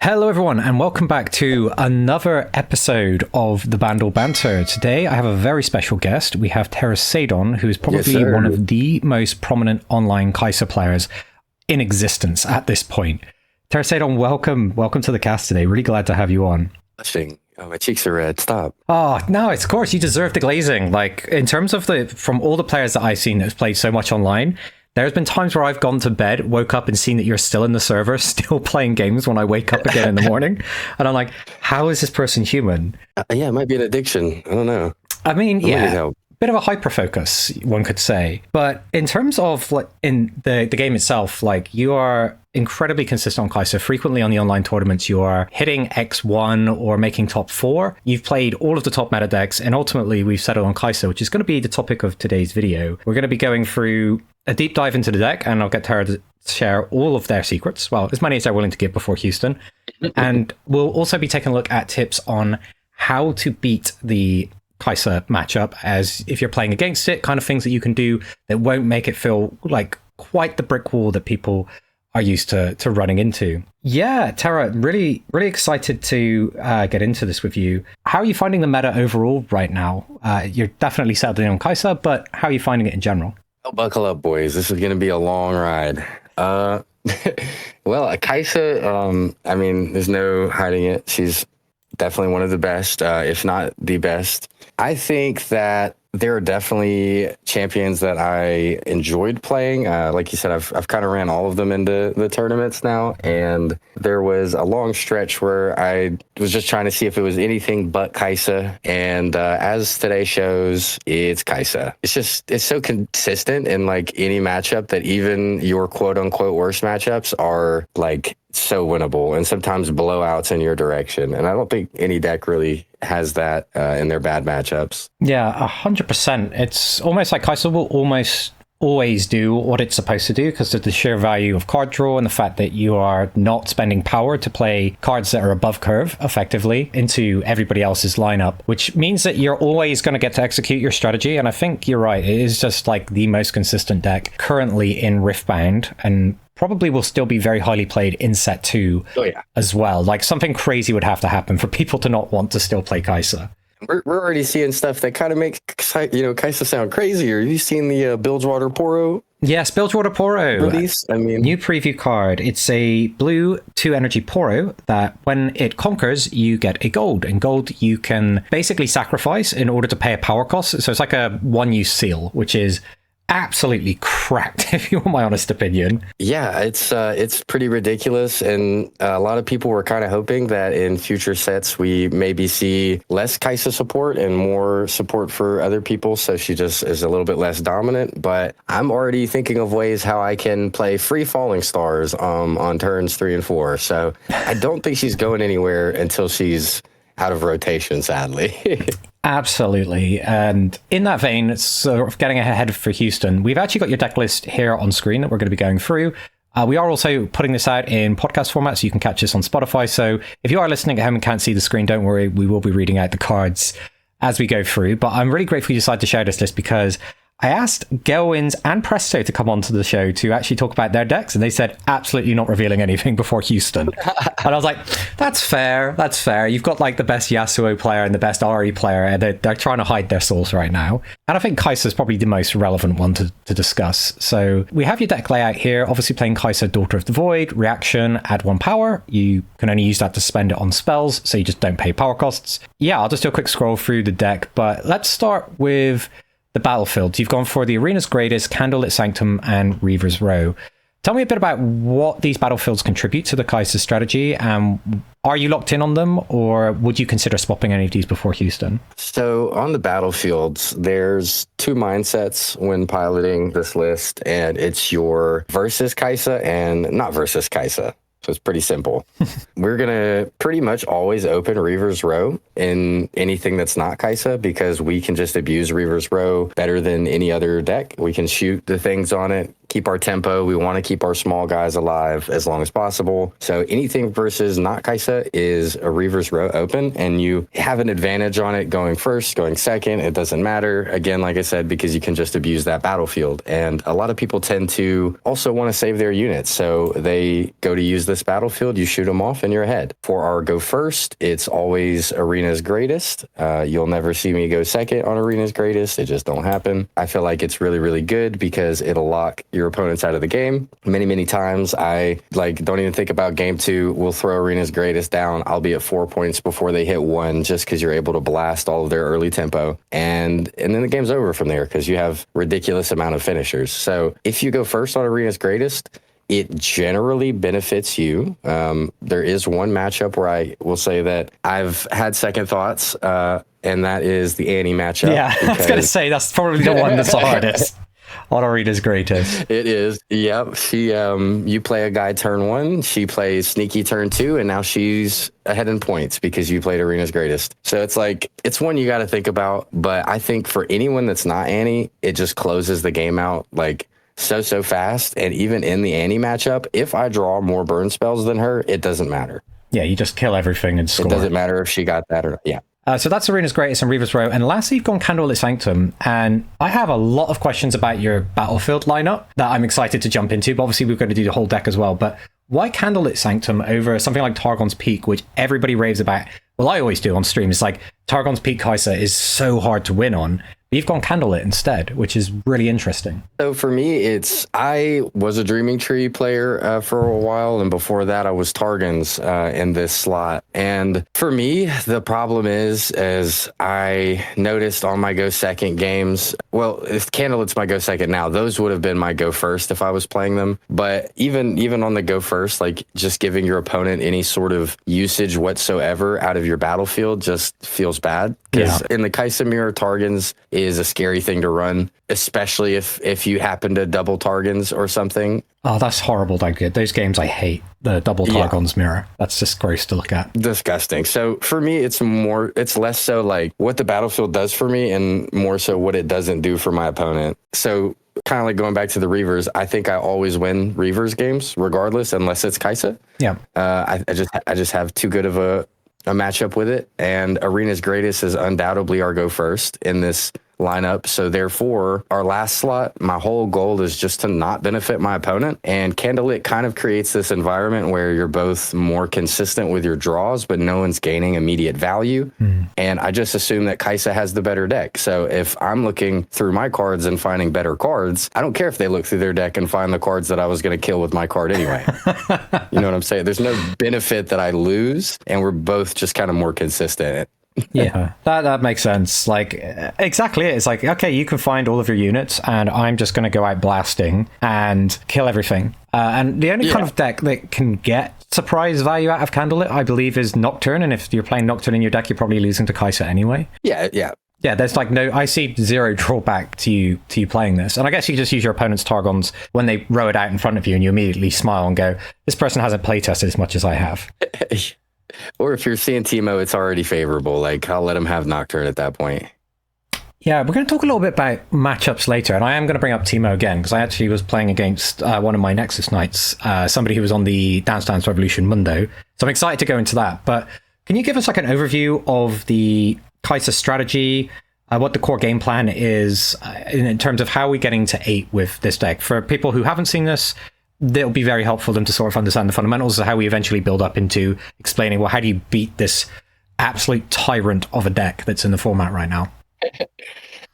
Hello everyone and welcome back to another episode of the Bandle Banter. Today I have a very special guest. We have Terasadon, who is probably one of the most prominent online Kai'Sa players in existence at this point. Terasadon, welcome to the cast today. Really glad to have you on. Blushing. Oh, my cheeks are red. Stop. Oh, no, of course, you deserve the glazing. Like, in terms of from all the players that I've seen that's played so much online, there's been times where I've gone to bed, woke up and seen that you're still in the server, still playing games when I wake up again in the morning. And I'm like, how is this person human? Yeah, it might be an addiction. I don't know. I mean, yeah, bit of a hyper-focus, one could say. But in terms of like in the game itself, like you are incredibly consistent on Kai'Sa. Frequently on the online tournaments, you are hitting X1 or making top 4. You've played all of the top meta decks, and ultimately we've settled on Kai'Sa, which is going to be the topic of today's video. We're going to be going through a deep dive into the deck, and I'll get Tara to share all of their secrets, well, as many as they're willing to give before Houston. And we'll also be taking a look at tips on how to beat the Kai'Sa matchup, as if you're playing against it, kind of things that you can do that won't make it feel like quite the brick wall that people are used to running into. Yeah, Tara, really excited to get into this with you. How are you finding the meta overall right now? You're definitely settled in on Kai'Sa, but how are you finding it in general? Oh, buckle up, boys. This is going to be a long ride. Well, Kai'Sa, I mean, there's no hiding it. She's definitely one of the best, if not the best. I think that there are definitely champions that I enjoyed playing. Like you said, I've kind of ran all of them into the tournaments now, and there was a long stretch where I was just trying to see if it was anything but Kai'Sa, and as today shows, it's Kai'Sa. It's so consistent in like any matchup that even your quote-unquote worst matchups are like so winnable, and sometimes blowouts in your direction. And I don't think any deck really has that in their bad matchups. Yeah, 100%. It's almost like Kai'Sa will almost always do what it's supposed to do because of the sheer value of card draw and the fact that you are not spending power to play cards that are above curve effectively into everybody else's lineup, which means that you're always going to get to execute your strategy. And I think you're right. It is just like the most consistent deck currently in Riftbound, and probably will still be very highly played in set 2 as well. Like something crazy would have to happen for people to not want to still play Kai'Sa. We're already seeing stuff that kind of makes Kai'Sa sound crazier. Have you seen the Bilgewater Poro? Yes, Bilgewater Poro release. I mean, new preview card. It's a blue 2-energy Poro that when it conquers, you get a gold. And gold you can basically sacrifice in order to pay a power cost. So it's like a one-use seal, which is absolutely cracked, if you want my honest opinion. Yeah, it's pretty ridiculous, and a lot of people were kind of hoping that in future sets we maybe see less Kai'Sa support and more support for other people, so she just is a little bit less dominant. But I'm already thinking of ways how I can play free falling stars on turns 3 and 4, so I don't think she's going anywhere until she's out of rotation, sadly. Absolutely. And in that vein, sort of getting ahead for Houston, we've actually got your deck list here on screen that we're going to be going through. We are also putting this out in podcast format, so you can catch this on Spotify. So if you are listening at home and can't see the screen, don't worry, we will be reading out the cards as we go through. But I'm really grateful you decided to share this list because I asked Gelwins and Presto to come onto the show to actually talk about their decks, and they said absolutely not revealing anything before Houston. And I was like, that's fair. You've got like the best Yasuo player and the best Ahri player, and they're trying to hide their source right now. And I think Kai'Sa is probably the most relevant one to discuss. So we have your deck layout here, obviously playing Kai'Sa, Daughter of the Void, reaction, add 1 power. You can only use that to spend it on spells, so you just don't pay power costs. Yeah, I'll just do a quick scroll through the deck, but let's start with the battlefields. You've gone for the Arena's Greatest, Candlelit Sanctum, and Reaver's Row. Tell me a bit about what these battlefields contribute to the Kai'Sa strategy, and are you locked in on them, or would you consider swapping any of these before Houston? So on the battlefields, there's 2 mindsets when piloting this list, and it's your versus Kai'Sa and not versus Kai'Sa. So it's pretty simple. We're going to pretty much always open Reaver's Row in anything that's not Kai'Sa because we can just abuse Reaver's Row better than any other deck. We can shoot the things on it, keep our tempo. We want to keep our small guys alive as long as possible. So anything versus not Kai'Sa is a Reaver's Row open, and you have an advantage on it going first, going second. It doesn't matter. Again, like I said, because you can just abuse that battlefield. And a lot of people tend to also want to save their units. So they go to use this battlefield, you shoot them off, and you're ahead. For our go first, it's always Arena's Greatest. You'll never see me go second on Arena's Greatest. It just don't happen. I feel like it's really, really good because it'll lock your opponents out of the game. Many times I don't even think about game 2. We'll throw Arena's Greatest down. I'll be at 4 points before they hit 1 just because you're able to blast all of their early tempo. And then the game's over from there because you have ridiculous amount of finishers. So if you go first on Arena's Greatest, it generally benefits you. There is one matchup where I will say that I've had second thoughts, and that is the Annie matchup. Yeah, I was going to say, that's probably the one that's the hardest. On Arena's Greatest. It is. Yep. She, you play a guy turn 1, she plays sneaky turn 2, and now she's ahead in points because you played Arena's Greatest. So it's like, it's one you got to think about. But I think for anyone that's not Annie, it just closes the game out like so fast. And even in the Annie matchup, if I draw more burn spells than her, it doesn't matter. Yeah, you just kill everything and score. It doesn't matter if she got that or not. Yeah. So that's Arena's Greatest and Reaver's Row. And lastly, you've gone Candlelit Sanctum. And I have a lot of questions about your battlefield lineup that I'm excited to jump into. But obviously, we're going to do the whole deck as well. But why Candlelit Sanctum over something like Targon's Peak, which everybody raves about? Well, I always do on stream. It's like Targon's Peak Kai'Sa is so hard to win on. But you've gone Candlelit instead, which is really interesting. So for me, I was a Dreaming Tree player for a while, and before that, I was Targon's in this slot. And for me, the problem is, as I noticed on my go second games, well, if Candlelight's my go second now, those would have been my go first if I was playing them. But even on the go first, like just giving your opponent any sort of usage whatsoever out of your battlefield just feels bad. Because in the Kai'Sa mirror, Targon's is a scary thing to run, especially if you happen to double Targons or something. Oh, that's horrible. Those games I hate. The double Targon's mirror. That's just gross to look at. Disgusting. So for me, it's less so like what the battlefield does for me and more so what it doesn't do for my opponent. So kind of like going back to the Reavers, I think I always win Reavers games regardless, unless it's Kai'Sa. Yeah. I just have too good of a matchup with it, and Arena's Greatest is undoubtedly our go first in this lineup. So therefore, our last slot, my whole goal is just to not benefit my opponent. And Candlelit kind of creates this environment where you're both more consistent with your draws, but no one's gaining immediate value. And I just assume that Kai'Sa has the better deck. So if I'm looking through my cards and finding better cards, I don't care if they look through their deck and find the cards that I was going to kill with my card anyway. You know what I'm saying? There's no benefit that I lose, and we're both just kind of more consistent. Yeah, that makes sense. Like, exactly it. It's like, okay, you can find all of your units, and I'm just going to go out blasting and kill everything. And the only kind of deck that can get surprise value out of Candlelit, I believe, is Nocturne. And if you're playing Nocturne in your deck, you're probably losing to Kai'Sa anyway. Yeah, there's like I see zero drawback to you playing this. And I guess you just use your opponent's Targons when they row it out in front of you, and you immediately smile and go, this person hasn't playtested as much as I have. Or if you're seeing Teemo, it's already favorable. Like, I'll let him have Nocturne at that point. Yeah, we're going to talk a little bit about matchups later, and I am going to bring up Teemo again, because I actually was playing against one of my Nexus Knights, somebody who was on the Dance Dance Revolution Mundo. So I'm excited to go into that. But can you give us like an overview of the Kai'Sa strategy, what the core game plan is, in terms of how we're getting to 8 with this deck? For people who haven't seen this, it'll be very helpful for them to sort of understand the fundamentals of how we eventually build up into explaining, well, how do you beat this absolute tyrant of a deck that's in the format right now?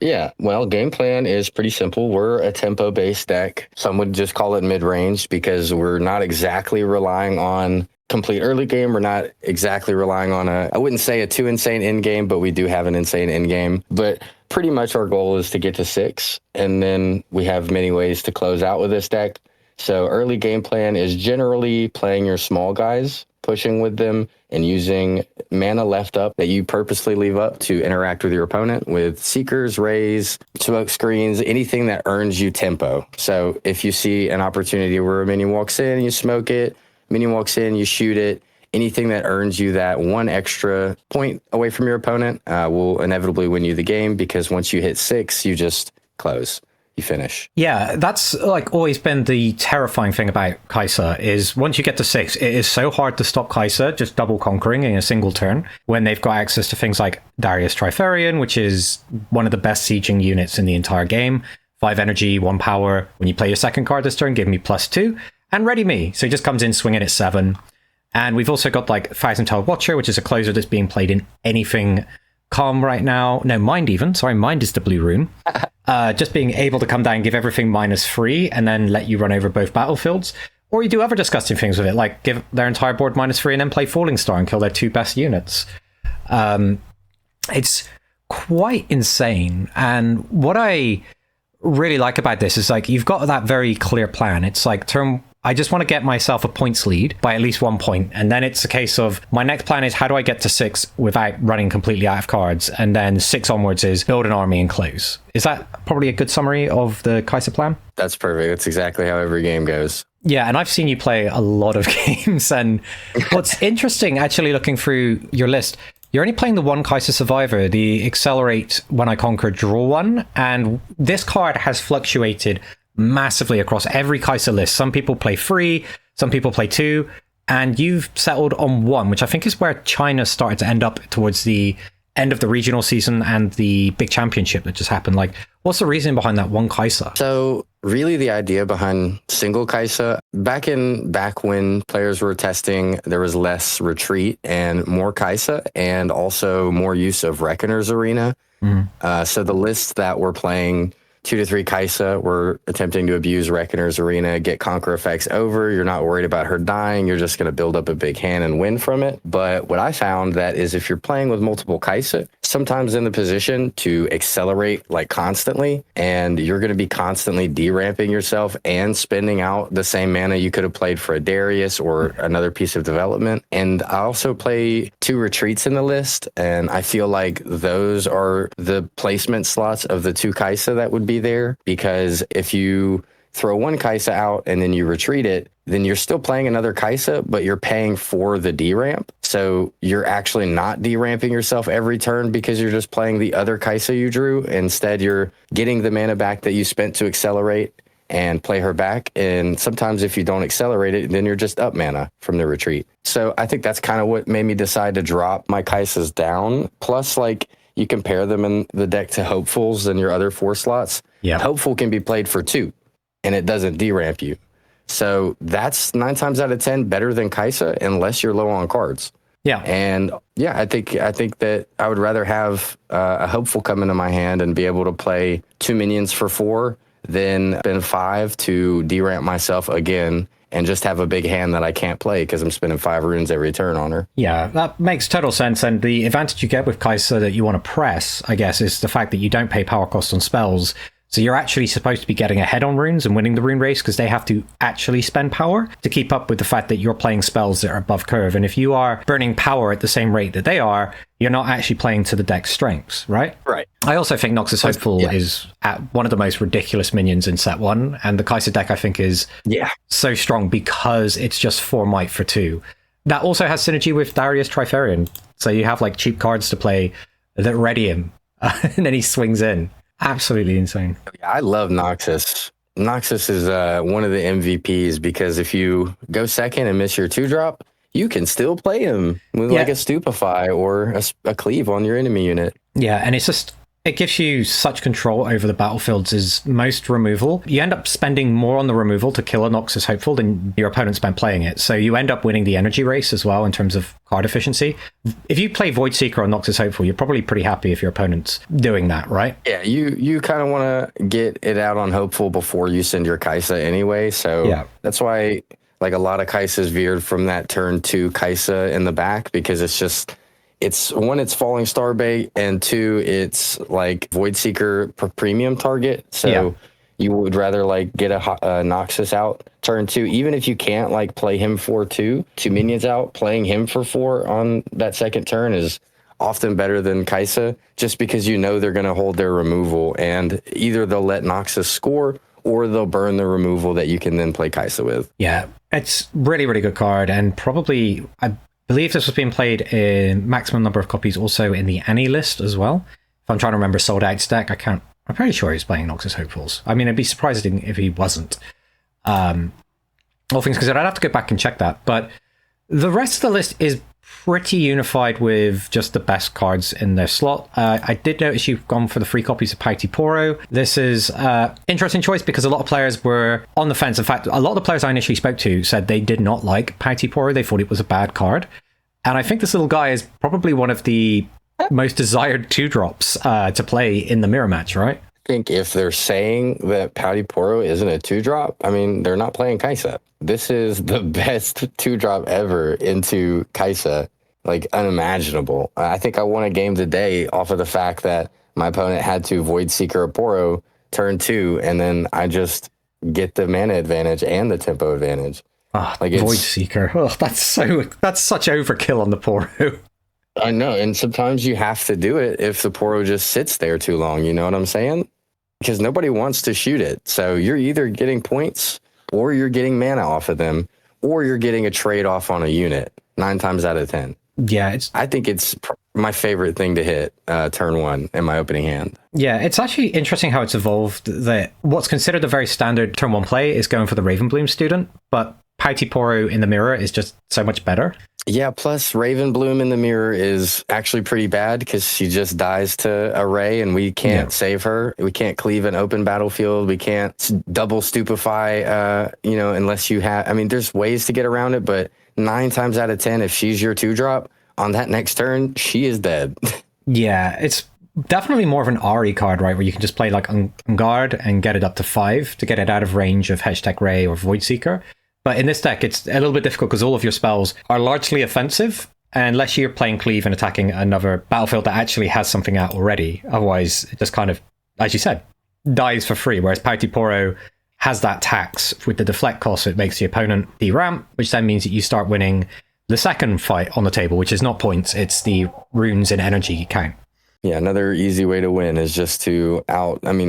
Yeah, well, game plan is pretty simple. We're a tempo-based deck. Some would just call it mid-range because we're not exactly relying on complete early game. We're not exactly relying on I wouldn't say a too insane end game, but we do have an insane end game. But pretty much our goal is to get to 6, and then we have many ways to close out with this deck. So early game plan is generally playing your small guys, pushing with them, and using mana left up that you purposely leave up to interact with your opponent with Seekers, Rays, smoke screens, anything that earns you tempo. So if you see an opportunity where a minion walks in, you smoke it, minion walks in, you shoot it, anything that earns you that one extra point away from your opponent will inevitably win you the game, because once you hit 6, you just close. you finish. Yeah, that's like always been the terrifying thing about Kai'Sa is once you get to 6, it is so hard to stop Kai'Sa just double conquering in a single turn when they've got access to things like Darius Trifarian, which is one of the best sieging units in the entire game. 5 energy, 1 power. When you play your second card this turn, give me +2. And Ready Me. So he just comes in swinging at 7. And we've also got like Thousand-Tailed Watcher, which is a closer that's being played in anything calm right now. No, Mind even. Sorry, Mind is the blue rune. Just being able to come down and give everything -3 and then let you run over both battlefields. Or you do other disgusting things with it, like give their entire board -3 and then play Falling Star and kill their 2 best units. It's quite insane. And what I really like about this is like you've got that very clear plan. It's like I just want to get myself a points lead by at least 1 point. And then it's a case of my next plan is how do I get to 6 without running completely out of cards? And then 6 onwards is build an army and close. Is that probably a good summary of the Kai'Sa plan? That's perfect. That's exactly how every game goes. Yeah, and I've seen you play a lot of games. And what's interesting, actually looking through your list, you're only playing the one Kai'Sa Survivor, the Accelerate When I Conquer Draw one. And this card has fluctuated massively across every Kai'Sa list. Some people play 3, some people play 2, and you've settled on 1, which I think is where China started to end up towards the end of the regional season and the big championship that just happened. Like, what's the reason behind that one Kai'Sa? So really the idea behind single Kai'Sa, back when players were testing, there was less retreat and more Kai'Sa, and also more use of Reckoner's Arena. So the lists that were playing 2 to 3 Kai'Sa were attempting to abuse Reckoner's Arena, get Conquer effects over. You're not worried about her dying. You're just going to build up a big hand and win from it. But what I found that is if you're playing with multiple Kai'Sa, sometimes in the position to accelerate like constantly, and you're going to be constantly deramping yourself and spending out the same mana you could have played for a Darius or another piece of development. And I also play 2 retreats in the list, and I feel like those are the placement slots of the 2 Kai'Sa that would be there, because if you throw one Kai'Sa out and then you retreat it, then you're still playing another Kai'Sa, but you're paying for the deramp. So you're actually not deramping yourself every turn because you're just playing the other Kai'Sa you drew. Instead, you're getting the mana back that you spent to accelerate and play her back. And sometimes if you don't accelerate it, then you're just up mana from the retreat. So I think that's kind of what made me decide to drop my Kai'Sas down. Plus, like, you compare them in the deck to Hopefuls and your other 4 slots. Yeah. Hopeful can be played for 2, and it doesn't deramp you. So that's 9 times out of 10 better than Kai'Sa, unless you're low on cards. Yeah. And yeah, I think that I would rather have a Hopeful come into my hand and be able to play 2 minions for 4 than spend 5 to deramp myself again and just have a big hand that I can't play because I'm spending 5 runes every turn on her. Yeah, that makes total sense. And the advantage you get with Kai'Sa that you want to press, I guess, is the fact that you don't pay power cost on spells. So you're actually supposed to be getting ahead on runes and winning the rune race because they have to actually spend power to keep up with the fact that you're playing spells that are above curve. And if you are burning power at the same rate that they are, you're not actually playing to the deck's strengths, right? Right. I also think Noxus Hopeful is at one of the most ridiculous minions in set 1. And the Kai'Sa deck, I think, is so strong because it's just 4 might for 2. That also has synergy with Darius Trifarian. So you have like cheap cards to play that ready him and then he swings in. Absolutely insane. I love Noxus. Noxus is one of the MVPs because if you go second and miss your 2-drop, you can still play him with like a Stupefy or a Cleave on your enemy unit. Yeah, and it's just, it gives you such control over the battlefields as most removal. You end up spending more on the removal to kill a Noxus Hopeful than your opponent spent playing it. So you end up winning the energy race as well in terms of card efficiency. If you play Void Seeker or Noxus Hopeful, you're probably pretty happy if your opponent's doing that, right? Yeah, you kind of want to get it out on Hopeful before you send your Kai'Sa anyway. So that's why like a lot of Kai'Sas veered from that turn 2 Kai'Sa in the back, because it's 1, it's Falling Star bait, and 2, it's like Void Seeker premium target. So you would rather like get a Noxus out turn 2, even if you can't like play him for 2 minions out. Playing him for 4 on that second turn is often better than Kai'Sa, just because you know they're going to hold their removal, and either they'll let Noxus score or they'll burn the removal that you can then play Kai'Sa with. Yeah, it's really, really good card, and probably I believe this was being played in maximum number of copies also in the Annie list as well. If I'm trying to remember Sold Out's deck, I can't I'm pretty sure he's playing Noxus Hopefuls. I mean, I'd be surprised if he wasn't. All things considered, I'd have to go back and check that. But the rest of the list is pretty unified with just the best cards in their slot. I did notice you've gone for the free copies of Paiti Poro. This is interesting choice because a lot of players were on the fence. In fact, a lot of the players I initially spoke to said they did not like Paiti Poro. They thought it was a bad card. And I think this little guy is probably one of the most desired 2-drops to play in the mirror match, right? I think if they're saying that Paiti Poro isn't a 2-drop, I mean, they're not playing Kai'Sa. This is the best 2-drop ever into Kai'Sa, like unimaginable. I think I won a game today off of the fact that my opponent had to Void Seeker a Poro turn 2, and then I just get the mana advantage and the tempo advantage. Like Void Seeker. Oh, that's such overkill on the Poro. I know, and sometimes you have to do it if the Poro just sits there too long, you know what I'm saying? Because nobody wants to shoot it. So you're either getting points, or you're getting mana off of them, or you're getting a trade-off on a unit, 9 times out of 10. Yeah, I think it's my favorite thing to hit turn 1 in my opening hand. Yeah, it's actually interesting how it's evolved, that what's considered a very standard turn 1 play is going for the Ravenbloom student, but Paiti Poro in the mirror is just so much better. Yeah, plus Ravenbloom in the mirror is actually pretty bad because she just dies to Array and we can't save her. We can't cleave an open battlefield. We can't double stupefy, unless you have... I mean, there's ways to get around it, but 9 times out of 10, if she's your 2-drop, on that next turn, she is dead. Yeah, it's definitely more of an Ari card, right, where you can just play like on guard and get it up to 5 to get it out of range of Hashtag Ray or Void Seeker. But in this deck, it's a little bit difficult because all of your spells are largely offensive, unless you're playing Cleave and attacking another battlefield that actually has something out already. Otherwise, it just kind of, as you said, dies for free. Whereas Paiti Poro has that tax with the deflect cost, so it makes the opponent deramp, which then means that you start winning the second fight on the table, which is not points, it's the runes and energy count. Yeah, another easy way to win is just to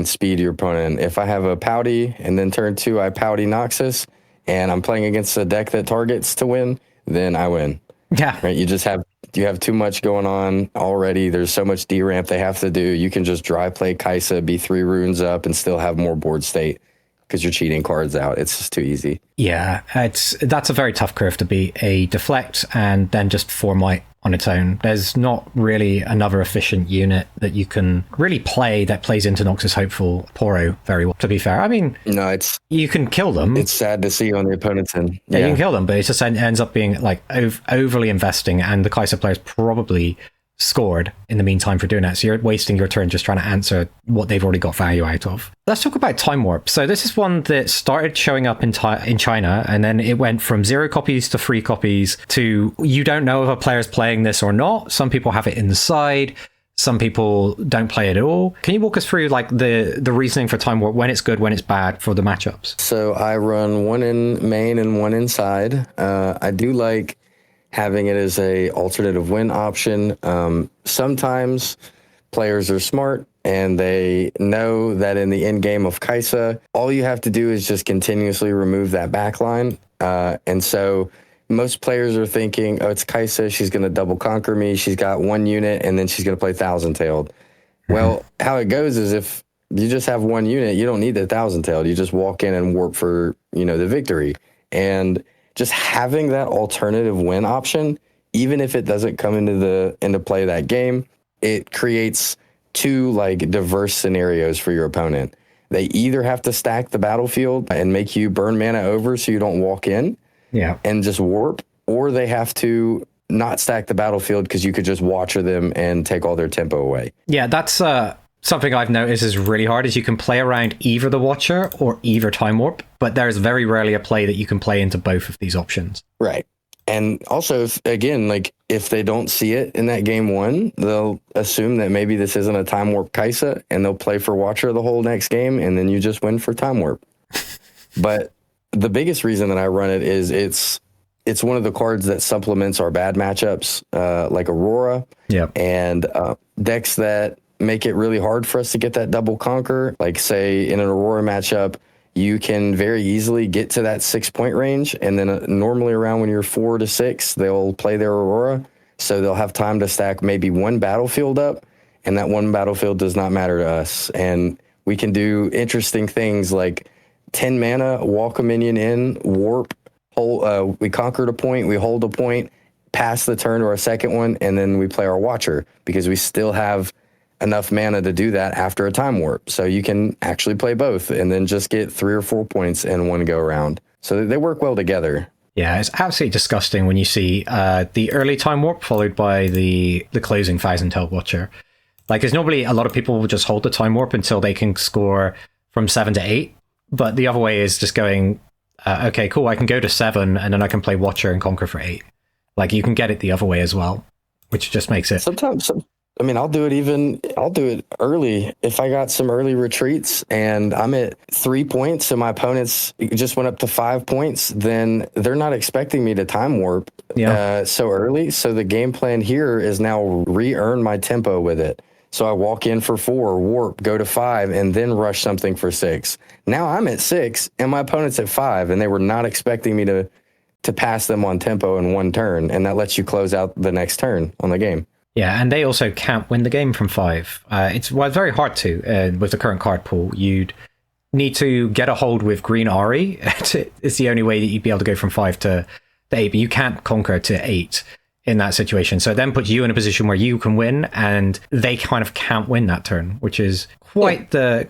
speed your opponent. If I have a Pouty and then turn 2, I Pouty Noxus, and I'm playing against a deck that targets to win, then I win. Yeah. Right? You have too much going on already. There's so much deramp they have to do. You can just dry play Kai'Sa, be 3 runes up, and still have more board state because you're cheating cards out. It's just too easy. Yeah, that's a very tough curve to beat. A deflect and then just 4 might on its own. There's not really another efficient unit that you can really play that plays into Noxus Hopeful Poro very well, to be fair. I mean, no, you can kill them. It's sad to see on the opponent's end. Yeah, you can kill them, but it just ends up being like overly investing, and the Kai'Sa players probably scored in the meantime for doing that. So you're wasting your turn just trying to answer what they've already got value out of. Let's talk about Time Warp. So this is one that started showing up in China, and then it went from 0 copies to 3 copies to you don't know if a player's playing this or not. Some people have it in the side. Some people don't play it at all. Can you walk us through like the reasoning for Time Warp, when it's good, when it's bad for the matchups? So I run 1 in main and 1 inside. I do like having it as a alternative win option. Sometimes players are smart and they know that in the end game of Kai'Sa, all you have to do is just continuously remove that backline. And so most players are thinking, oh, it's Kai'Sa, she's going to double conquer me. She's got 1 unit and then she's going to play Thousand Tailed. Well, how it goes is if you just have 1 unit, you don't need the Thousand Tailed. You just walk in and warp for, the victory. And just having that alternative win option, even if it doesn't come into play that game, it creates 2 like diverse scenarios for your opponent. They either have to stack the battlefield and make you burn mana over so you don't walk in and just warp, or they have to not stack the battlefield because you could just watcher them and take all their tempo away. Yeah, that's something I've noticed is really hard, is you can play around either the Watcher or either Time Warp, but there's very rarely a play that you can play into both of these options. Right. And also, if they don't see it in that game 1, they'll assume that maybe this isn't a Time Warp Kai'Sa, and they'll play for Watcher the whole next game, and then you just win for Time Warp. But the biggest reason that I run it is it's one of the cards that supplements our bad matchups, like Aurora, and decks that make it really hard for us to get that double conquer. Like, say, in an Aurora matchup, you can very easily get to that 6-point range, and then normally around when you're 4 to 6, they'll play their Aurora, so they'll have time to stack maybe 1 battlefield up, and that 1 battlefield does not matter to us. And we can do interesting things like 10 mana, walk a minion in, warp, hold, we conquered a point, we hold a point, pass the turn to our second one, and then we play our Watcher because we still have enough mana to do that after a time warp. So you can actually play both and then just get 3 or 4 points in one go around. So they work well together. Yeah, it's absolutely disgusting when you see the early time warp followed by the closing Thousand-Tailed Watcher. Like, there's normally a lot of people will just hold the time warp until they can score from 7 to 8. But the other way is just going, okay, cool, I can go to 7 and then I can play Watcher and conquer for 8. Like, you can get it the other way as well, which just makes it... Sometimes, I'll do it early. If I got some early retreats and I'm at 3 points and my opponents just went up to 5 points, then they're not expecting me to time warp so early. So the game plan here is now re-earn my tempo with it. So I walk in for 4, warp, go to 5, and then rush something for 6. Now I'm at 6 and my opponent's at 5, and they were not expecting me to pass them on tempo in one turn, and that lets you close out the next turn on the game. Yeah, and they also can't win the game from 5. It's very hard to with the current card pool. You'd need to get a hold with Green Ari. It's the only way that you'd be able to go from 5 to 8, but you can't conquer to 8 in that situation. So it then puts you in a position where you can win, and they kind of can't win that turn, which is quite the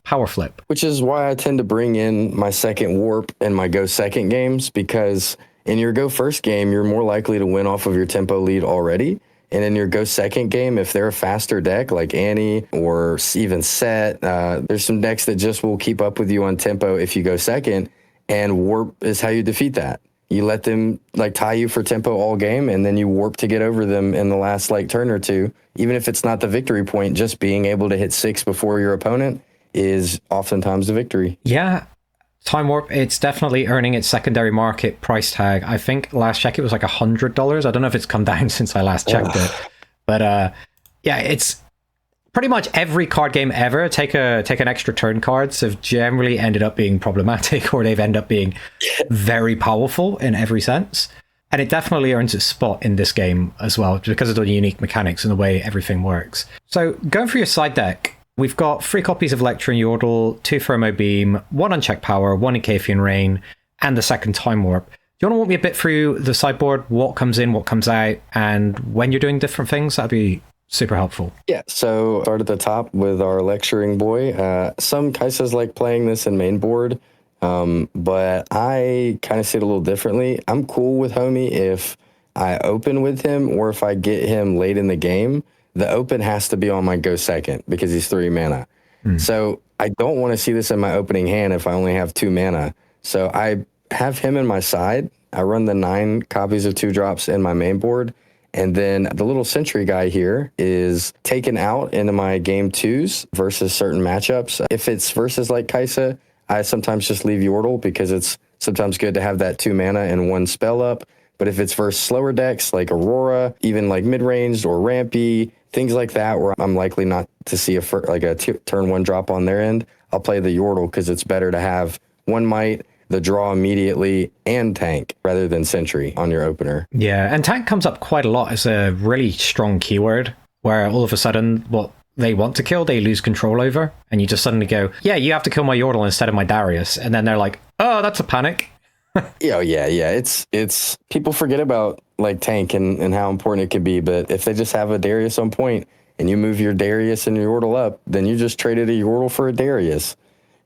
power flip. Which is why I tend to bring in my second warp and my go second games, because in your go first game, you're more likely to win off of your tempo lead already. And in your go second game, if they're a faster deck like Annie or even Set, there's some decks that just will keep up with you on tempo if you go second, and warp is how you defeat that. You let them like tie you for tempo all game, and then you warp to get over them in the last like turn or two. Even if it's not the victory point, just being able to hit 6 before your opponent is oftentimes the victory. Yeah. Time warp, it's definitely earning its secondary market price tag. I think last check it was like $100. I don't know if it's come down since I last checked it. But yeah, it's pretty much every card game ever. Take an extra turn cards have generally ended up being problematic, or they've ended up being very powerful in every sense. And it definitely earns its spot in this game as well, because of the unique mechanics and the way everything works. So going through your side deck, we've got 3 copies of Lecture and Yordle, 2 Thermo Beam, 1 Unchecked Power, 1 Icathian Rain, and the second Time Warp. Do you want to walk me a bit through the sideboard, what comes in, what comes out, and when you're doing different things? That'd be super helpful. Yeah, so start at the top with our Lecturing Boy. Some Kaisas like playing this in main board, but I kind of see it a little differently. I'm cool with Homie if I open with him or if I get him late in the game. The open has to be on my go second because he's 3 mana. So I don't want to see this in my opening hand if I only have 2 mana. So I have him in my side. I run the 9 copies of 2-drops in my main board. And then the little sentry guy here is taken out into my game 2s versus certain matchups. If it's versus like Kaisa, I sometimes just leave Yordle because it's sometimes good to have that 2 mana and 1 spell up. But if it's versus slower decks like Aurora, even like mid-ranged or Rampy, things like that where I'm likely not to see a turn 1 drop on their end, I'll play the Yordle because it's better to have 1 might, the draw immediately, and tank rather than sentry on your opener. Yeah, and tank comes up quite a lot as a really strong keyword where all of a sudden what they want to kill, they lose control over, and you just suddenly go, yeah, you have to kill my Yordle instead of my Darius, and then they're like, oh, that's a panic. Yeah. It's people forget about like tank and how important it can be, but if they just have a Darius on point and you move your Darius and your Yordle up, then you just traded a Yordle for a Darius.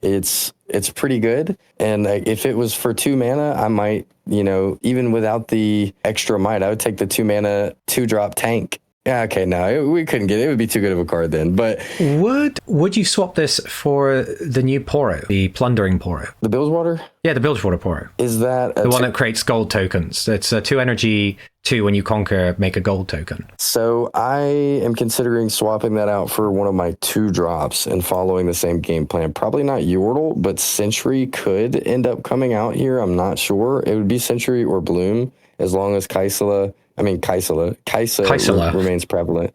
It's pretty good. And if it was for 2 mana, I might, even without the extra might, I would take the 2 mana 2-drop tank. Yeah, okay, no, we couldn't get it. It would be too good of a card then. But would you swap this for the new Poro, the Plundering Poro? The Bilgewater? Yeah, the Bilgewater Poro. Is that the one that creates gold tokens? It's a 2 energy, 2 when you conquer, make a gold token. So I am considering swapping that out for one of my 2-drops and following the same game plan. Probably not Yordle, but Sentry could end up coming out here. I'm not sure. It would be Sentry or Bloom, as long as Kaisa remains prevalent.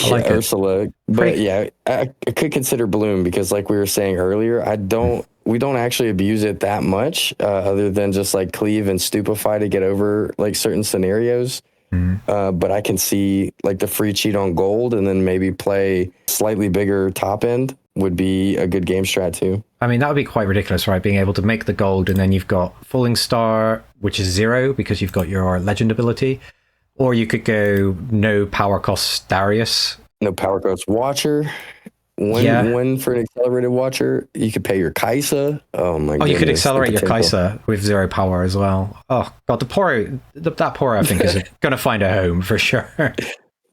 I like Ursula. But yeah, I could consider Bloom because like we were saying earlier, we don't actually abuse it that much other than just like cleave and stupefy to get over like certain scenarios. But I can see like the free cheat on gold and then maybe play slightly bigger top end would be a good game strat too. I mean, that would be quite ridiculous, right? Being able to make the gold, and then you've got Falling Star, which is 0 because you've got your legend ability. Or you could go no power cost Darius. No power cost Watcher. One for an accelerated Watcher. You could pay your Kaisa. Oh my god. Oh, you could accelerate your Kaisa with 0 power as well. Oh god, that Poro I think is going to find a home for sure.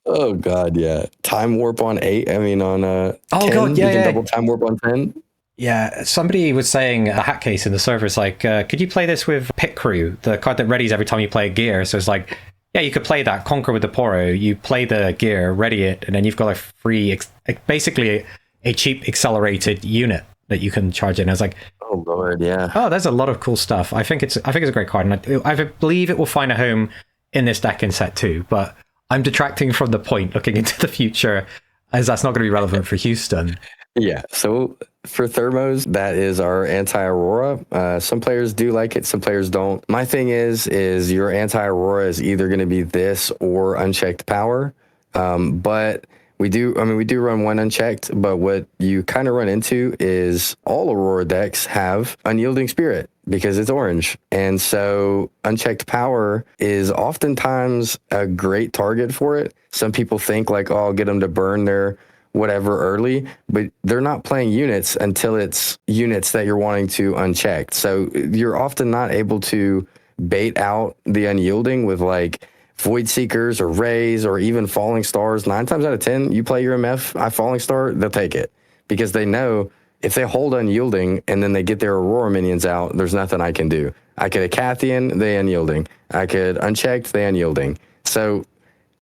Oh god, yeah. Time warp on 8. I mean on 10. God, yeah, you can double time warp on 10. Yeah, somebody was saying a hat case in the server is like, could you play this with Pit Crew, the card that readies every time you play a gear? So it's like, yeah, you could play that, conquer with the Poro, you play the gear, ready it, and then you've got a free, basically a cheap accelerated unit that you can charge in. I was like, oh lord, yeah. Oh, there's a lot of cool stuff. I think it's a great card, and I believe it will find a home in this deck in set 2, but I'm detracting from the point looking into the future, as that's not going to be relevant for Houston. Yeah, so for Thermos, that is our anti-Aurora. Some players do like it, some players don't. My thing is your anti-Aurora is either going to be this or unchecked power. But we do run one unchecked, but what you kind of run into is all Aurora decks have Unyielding Spirit because it's orange. And so unchecked power is oftentimes a great target for it. Some people think like, oh, I'll get them to burn their whatever early, but they're not playing units until it's units that you're wanting to unchecked. So you're often not able to bait out the Unyielding with like Void Seekers or Rays or even Falling Stars. 9 times out of 10, you play your MF, Falling Star, they'll take it because they know if they hold Unyielding and then they get their Aurora minions out, there's nothing I can do. I could Acathian, they Unyielding. I could Unchecked, they Unyielding. So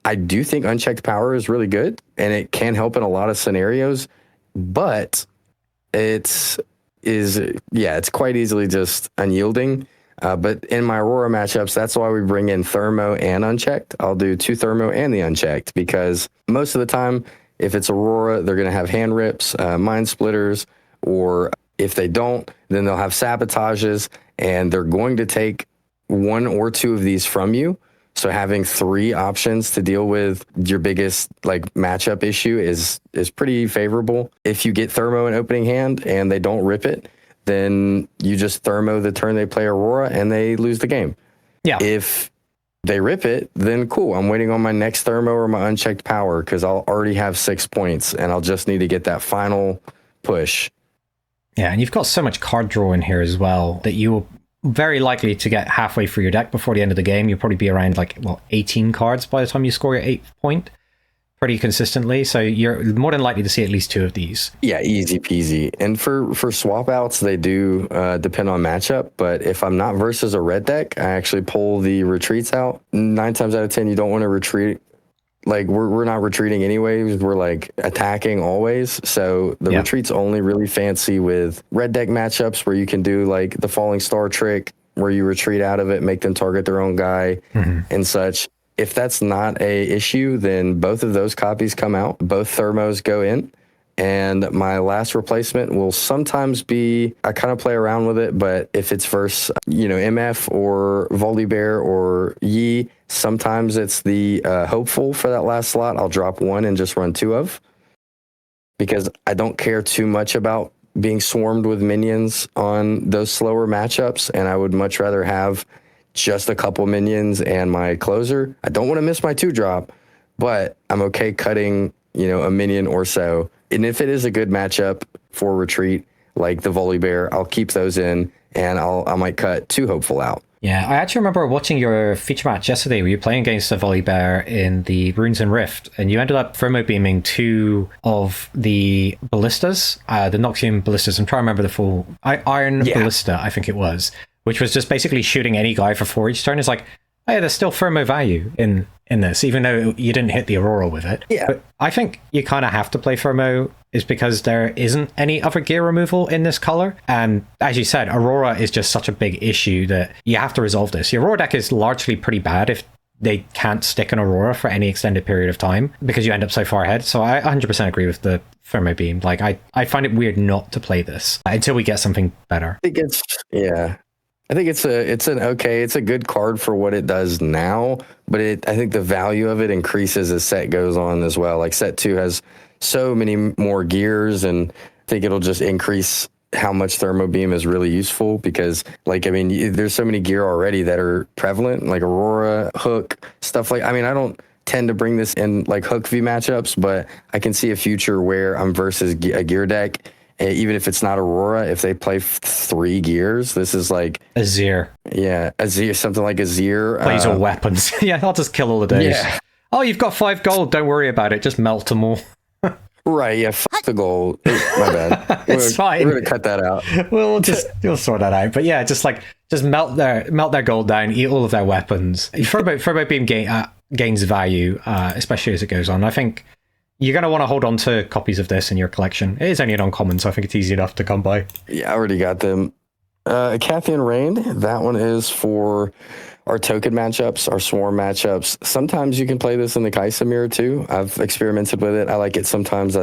I do think unchecked power is really good and it can help in a lot of scenarios, but it's quite easily just unyielding. But in my Aurora matchups, that's why we bring in Thermo and Unchecked. I'll do 2 Thermo and the Unchecked because most of the time, if it's Aurora, they're going to have hand rips, mind splitters, or if they don't, then they'll have sabotages and they're going to take 1 or 2 of these from you. So having 3 options to deal with your biggest like matchup issue is pretty favorable. If you get Thermo in opening hand and they don't rip it, then you just Thermo the turn they play Aurora and they lose the game. Yeah. If they rip it, then cool. I'm waiting on my next Thermo or my unchecked power because I'll already have 6 points and I'll just need to get that final push. Yeah, and you've got so much card draw in here as well that you will very likely to get halfway through your deck before the end of the game. You'll probably be around 18 cards by the time you score your 8th point pretty consistently. So you're more than likely to see at least 2 of these. Yeah, easy peasy. And for swap outs, they do depend on matchup. But if I'm not versus a red deck, I actually pull the retreats out. 9 times out of 10, you don't want to retreat. Like we're not retreating anyways. We're like attacking always. So the retreat's only really fancy with red deck matchups where you can do like the Falling Star trick where you retreat out of it, make them target their own guy and such. If that's not a issue, then both of those copies come out. Both Thermos go in. And my last replacement will sometimes be, I kind of play around with it, but if it's versus, MF or Volibear or Yi, sometimes it's the Hopeful for that last slot. I'll drop 1 and just run 2 of. Because I don't care too much about being swarmed with minions on those slower matchups, and I would much rather have just a couple minions and my closer. I don't want to miss my 2-drop, but I'm okay cutting, a minion or so. And if it is a good matchup for retreat, like the Volibear, I'll keep those in, and I might cut 2 Hopeful out. Yeah, I actually remember watching your feature match yesterday where you were playing against the Volibear in the Runes and Rift, and you ended up thermo beaming 2 of the ballistas, the Noxian ballistas. I'm trying to remember the full Iron Ballista, I think it was, which was just basically shooting any guy for 4 each turn. It's like, oh yeah, there's still thermo value in this, even though you didn't hit the Aurora with it. Yeah. But I think you kind of have to play thermo is because there isn't any other gear removal in this color. And as you said, Aurora is just such a big issue that you have to resolve this. Your Aurora deck is largely pretty bad if they can't stick an Aurora for any extended period of time because you end up so far ahead. So I 100% agree with the thermo beam. Like I find it weird not to play this until we get something better. I think it's a good card for what it does now, but I think the value of it increases as set goes on as well. Like set 2 has so many more gears and think it'll just increase how much Thermo Beam is really useful because, like, I mean, there's so many gear already that are prevalent, like Aurora, Hook, stuff like, I mean, I don't tend to bring this in like Hook V matchups, but I can see a future where I'm versus a gear deck, even if it's not Aurora, if they play 3 gears, this is like Azir. Yeah, Azir, something like Azir. Plays all weapons. Yeah, I'll just kill all the days. Yeah. Oh, you've got 5 gold. Don't worry about it. Just melt them all. Right, yeah, fuck the gold. My bad. It's fine. We're gonna cut that out. We'll sort that out. But yeah, just melt their gold down, eat all of their weapons. Thermo Beam gains value, especially as it goes on. I think you're going to want to hold on to copies of this in your collection. It is only an uncommon, so I think it's easy enough to come by. Yeah, I already got them. Cathian Rain, that one is for our token matchups, our swarm matchups. Sometimes you can play this in the Kai'Sa mirror too. I've experimented with it. I like it sometimes.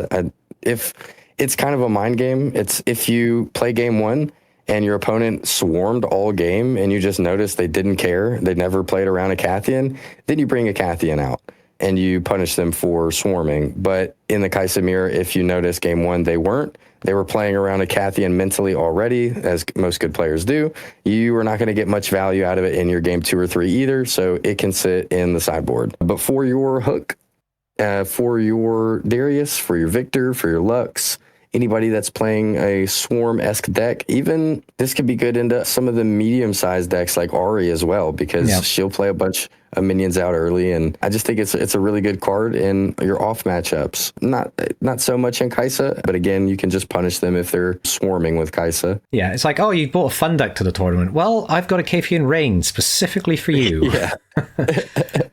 If it's kind of a mind game, it's if you play game 1 and your opponent swarmed all game and you just noticed they didn't care, they never played around a Cathian, then you bring a Cathian out and you punish them for swarming. But in the Kai'Sa mirror, if you notice game 1 they were playing around a Cathian mentally already, as most good players do, you are not going to get much value out of it in your game 2 or 3 either, so it can sit in the sideboard. But for your Hook, for your Darius, for your Victor, for your Lux, anybody that's playing a Swarm-esque deck, even this could be good into some of the medium-sized decks like Ari as well, because she'll play a bunch of minions out early, and I just think it's a really good card in your off matchups. Not so much in Kai'Sa, but again, you can just punish them if they're swarming with Kai'Sa. Yeah, it's like, oh, you bought a fun deck to the tournament. Well, I've got a Cathian Rain specifically for you. Yeah,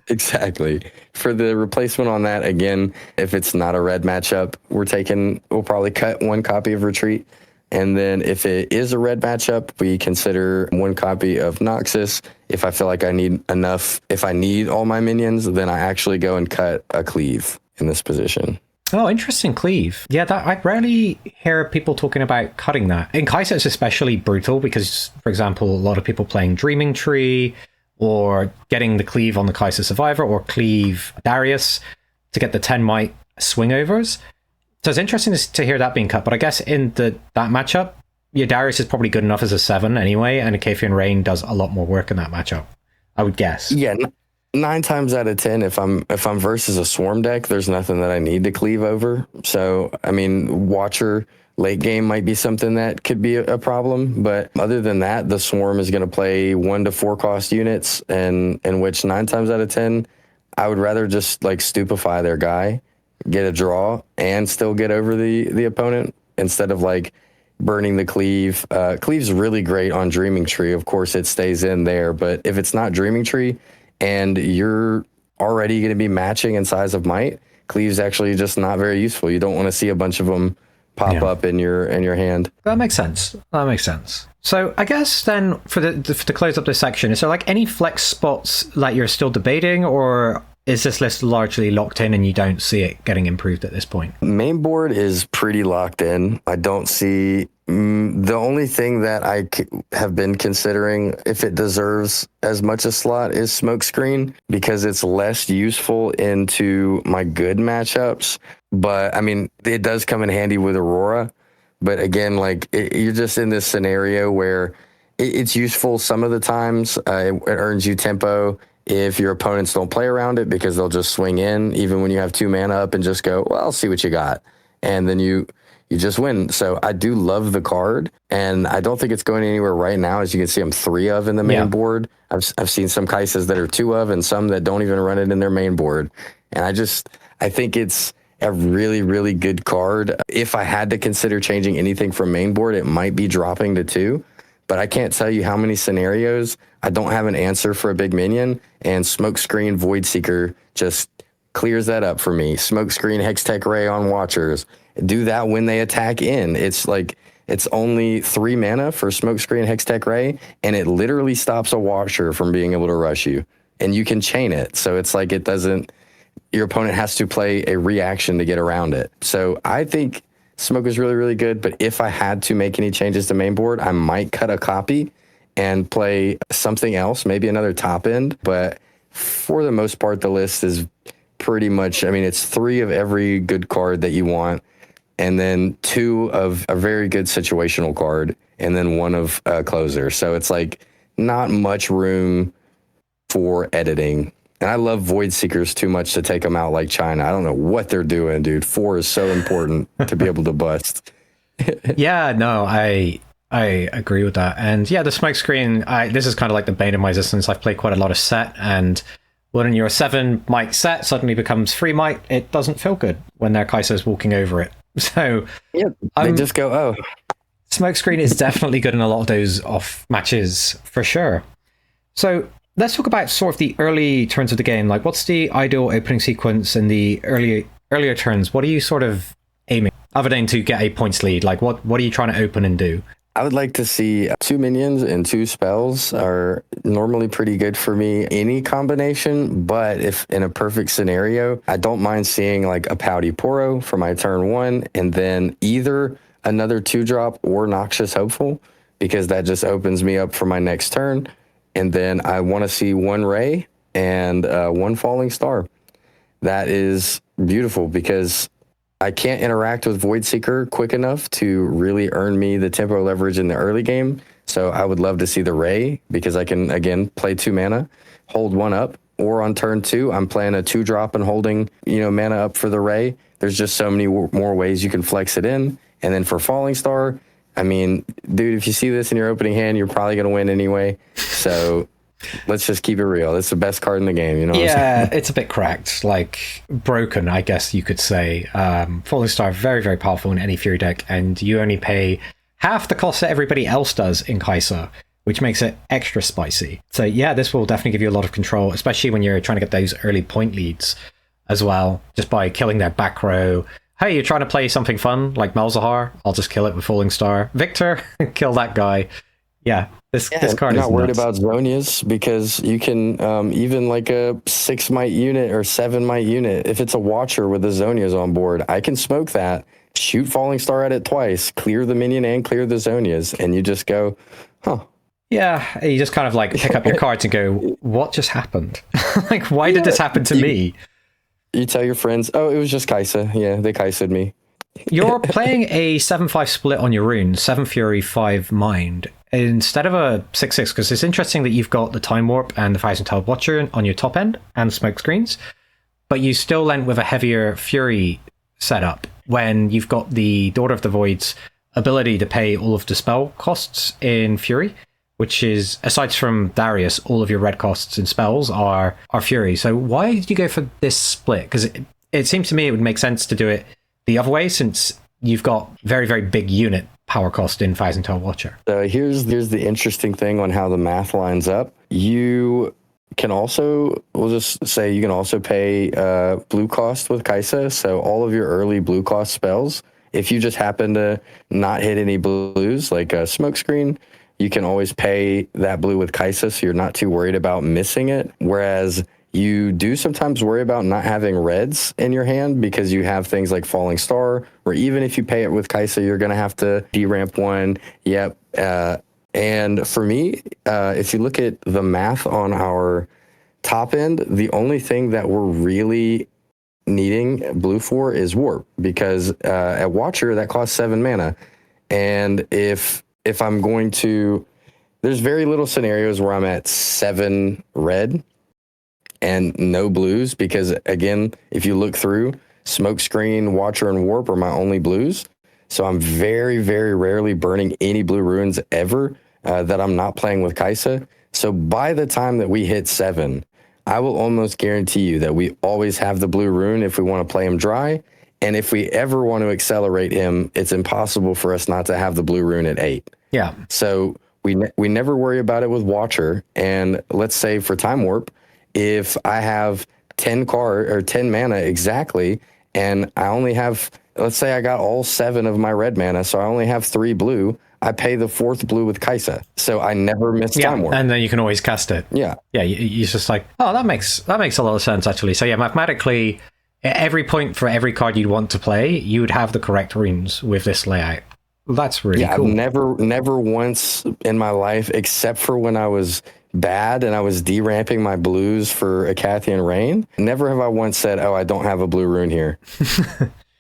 exactly. For the replacement on that, again, if it's not a red matchup, we'll probably cut 1 copy of Retreat. And then if it is a red matchup, we consider 1 copy of Noxus. If I feel like I need enough, if I need all my minions, then I actually go and cut a Cleave in this position. Oh, interesting, Cleave. Yeah, I rarely hear people talking about cutting that. In Kai'Sa, it's especially brutal because, for example, a lot of people playing Dreaming Tree or getting the Cleave on the Kai'Sa Survivor or Cleave Darius to get the 10 might swingovers. So it's interesting to hear that being cut, but I guess in that matchup, your Darius is probably good enough as a 7 anyway, and a Cathian Rain does a lot more work in that matchup, I would guess. Yeah, 9 times out of 10, if I'm versus a Swarm deck, there's nothing that I need to cleave over. So, I mean, Watcher late game might be something that could be a problem, but other than that, the Swarm is going to play 1 to 4 cost units, and in which 9 times out of 10, I would rather just like stupefy their guy, get a draw, and still get over the opponent instead of like burning the Cleave. Cleave's really great on Dreaming Tree. Of course, it stays in there, but if it's not Dreaming Tree and you're already going to be matching in size of might, Cleave's actually just not very useful. You don't want to see a bunch of them pop up in your hand. That makes sense. So I guess then to close up this section, is there like any flex spots that you're still debating, or is this list largely locked in and you don't see it getting improved at this point? Main board is pretty locked in. I don't see... the only thing that I have been considering if it deserves as much a slot is Smokescreen, because it's less useful into my good matchups. But, I mean, it does come in handy with Aurora. But again, like, you're just in this scenario where it's useful some of the times. It earns you tempo if your opponents don't play around it, because they'll just swing in even when you have 2 mana up and just go, well, I'll see what you got. And then you just win. So I do love the card, and I don't think it's going anywhere right now. As you can see, I'm 3 of in the main board. I've seen some Kai'Sas that are 2 of and some that don't even run it in their main board. And I think it's a really, really good card. If I had to consider changing anything from main board, it might be dropping to 2. But I can't tell you how many scenarios I don't have an answer for a big minion, and Smokescreen Voidseeker just clears that up for me. Smokescreen Hextech Ray on Watchers. Do that when they attack in. It's like, it's only 3 mana for Smokescreen Hextech Ray, and it literally stops a Watcher from being able to rush you. And you can chain it. So it's like, your opponent has to play a reaction to get around it. So I think Smoke is really, really good, but if I had to make any changes to main board, I might cut a copy and play something else, maybe another top end. But for the most part, the list is pretty much, I mean, it's 3 of every good card that you want. and then 2 of a very good situational card, and then 1 of a closer. So it's like not much room for editing. And I love Void Seekers too much to take them out like China. I don't know what they're doing, dude. 4 is so important to be able to bust. Yeah, no, I agree with that. And yeah, the smoke screen, this is kind of like the bane of my existence. I've played quite a lot of set, and when your 7 might set suddenly becomes 3 might, it doesn't feel good when their Kaiser's walking over it. So yeah, they just go, oh. Smoke screen is definitely good in a lot of those off matches for sure. So let's talk about sort of the early turns of the game. Like, what's the ideal opening sequence in the earlier turns? What are you sort of aiming, other than to get a points lead? Like, what are you trying to open and do? I would like to see 2 minions and 2 spells are normally pretty good for me. Any combination, but if in a perfect scenario, I don't mind seeing like a Pouty Poro for my turn 1, and then either another 2-drop or Noxious Hopeful, because that just opens me up for my next turn. And then I want to see 1 Ray and 1 Falling Star. That is beautiful because I can't interact with Void Seeker quick enough to really earn me the tempo leverage in the early game. So I would love to see the Ray, because I can, again, play 2 mana, hold 1 up, or on turn 2, I'm playing a 2-drop and holding, mana up for the Ray. There's just so many more ways you can flex it in. And then for Falling Star, I mean, dude, if you see this in your opening hand, you're probably going to win anyway. So let's just keep it real. It's the best card in the game, you know? Yeah, it's a bit cracked, like broken, I guess you could say. Falling Star, very, very powerful in any Fury deck, and you only pay half the cost that everybody else does in Kaiser, which makes it extra spicy. So yeah, this will definitely give you a lot of control, especially when you're trying to get those early point leads as well, just by killing their back row. Hey, you're trying to play something fun like Malzahar? I'll just kill it with Falling Star. Victor, kill that guy. Yeah, this card is not worried nuts. about Zonias, because you can even like a 6 might unit or 7 might unit. If it's a Watcher with the Zonias on board, I can smoke that, shoot Falling Star at it twice, clear the minion and clear the Zonias, and you just go, huh. Yeah, you just kind of like pick up your cards and go, what just happened? Like, why did this happen to me? You tell your friends, oh, it was just Kaisa. Yeah, they Kaisa'd me. You're playing a 7-5 split on your runes, 7 Fury, 5 Mind, instead of a 6-6, because it's interesting that you've got the Time Warp and the Thousand-Tailed Watcher on your top end and smoke screens, but you still went with a heavier Fury setup when you've got the Daughter of the Void's ability to pay all of the spell costs in Fury, which is, aside from Darius, all of your red costs and spells are Fury. So why did you go for this split? Because it seems to me it would make sense to do it the other way, since you've got very, very big unit power cost in Thousand-Tailed Watcher. Here's the interesting thing on how the math lines up. You can also, we'll just say you can also pay blue cost with Kaisa. So all of your early blue cost spells, if you just happen to not hit any blues, like a Smokescreen, you can always pay that blue with Kaisa, so you're not too worried about missing it. Whereas you do sometimes worry about not having reds in your hand, because you have things like Falling Star, or even if you pay it with Kaisa, you're going to have to deramp 1. Yep. And for me, if you look at the math on our top end, the only thing that we're really needing blue for is Warp, because at Watcher, that costs 7 mana. And if I'm going to, there's very little scenarios where I'm at 7 red and no blues, because again, if you look through, Smokescreen, Watcher, and Warp are my only blues. So I'm very, very rarely burning any blue runes ever that I'm not playing with Kaisa. So by the time that we hit 7, I will almost guarantee you that we always have the blue rune if we want to play him dry. And if we ever want to accelerate him, it's impossible for us not to have the blue rune at 8. Yeah. So we never worry about it with Watcher. And let's say for Time Warp, if I have 10 mana exactly, and I only have, let's say I got all 7 of my red mana, so I only have 3 blue, I pay the 4th blue with Kaisa. So I never miss Time Warp. And then you can always cast it. Yeah. Yeah, you're just like, oh, that makes a lot of sense, actually. So yeah, mathematically, at every point for every card you'd want to play, you would have the correct runes with this layout. That's really cool. I've never once in my life, except for when I was bad and I was deramping my blues for Acathian Rain, never have I once said, oh, I don't have a blue rune here.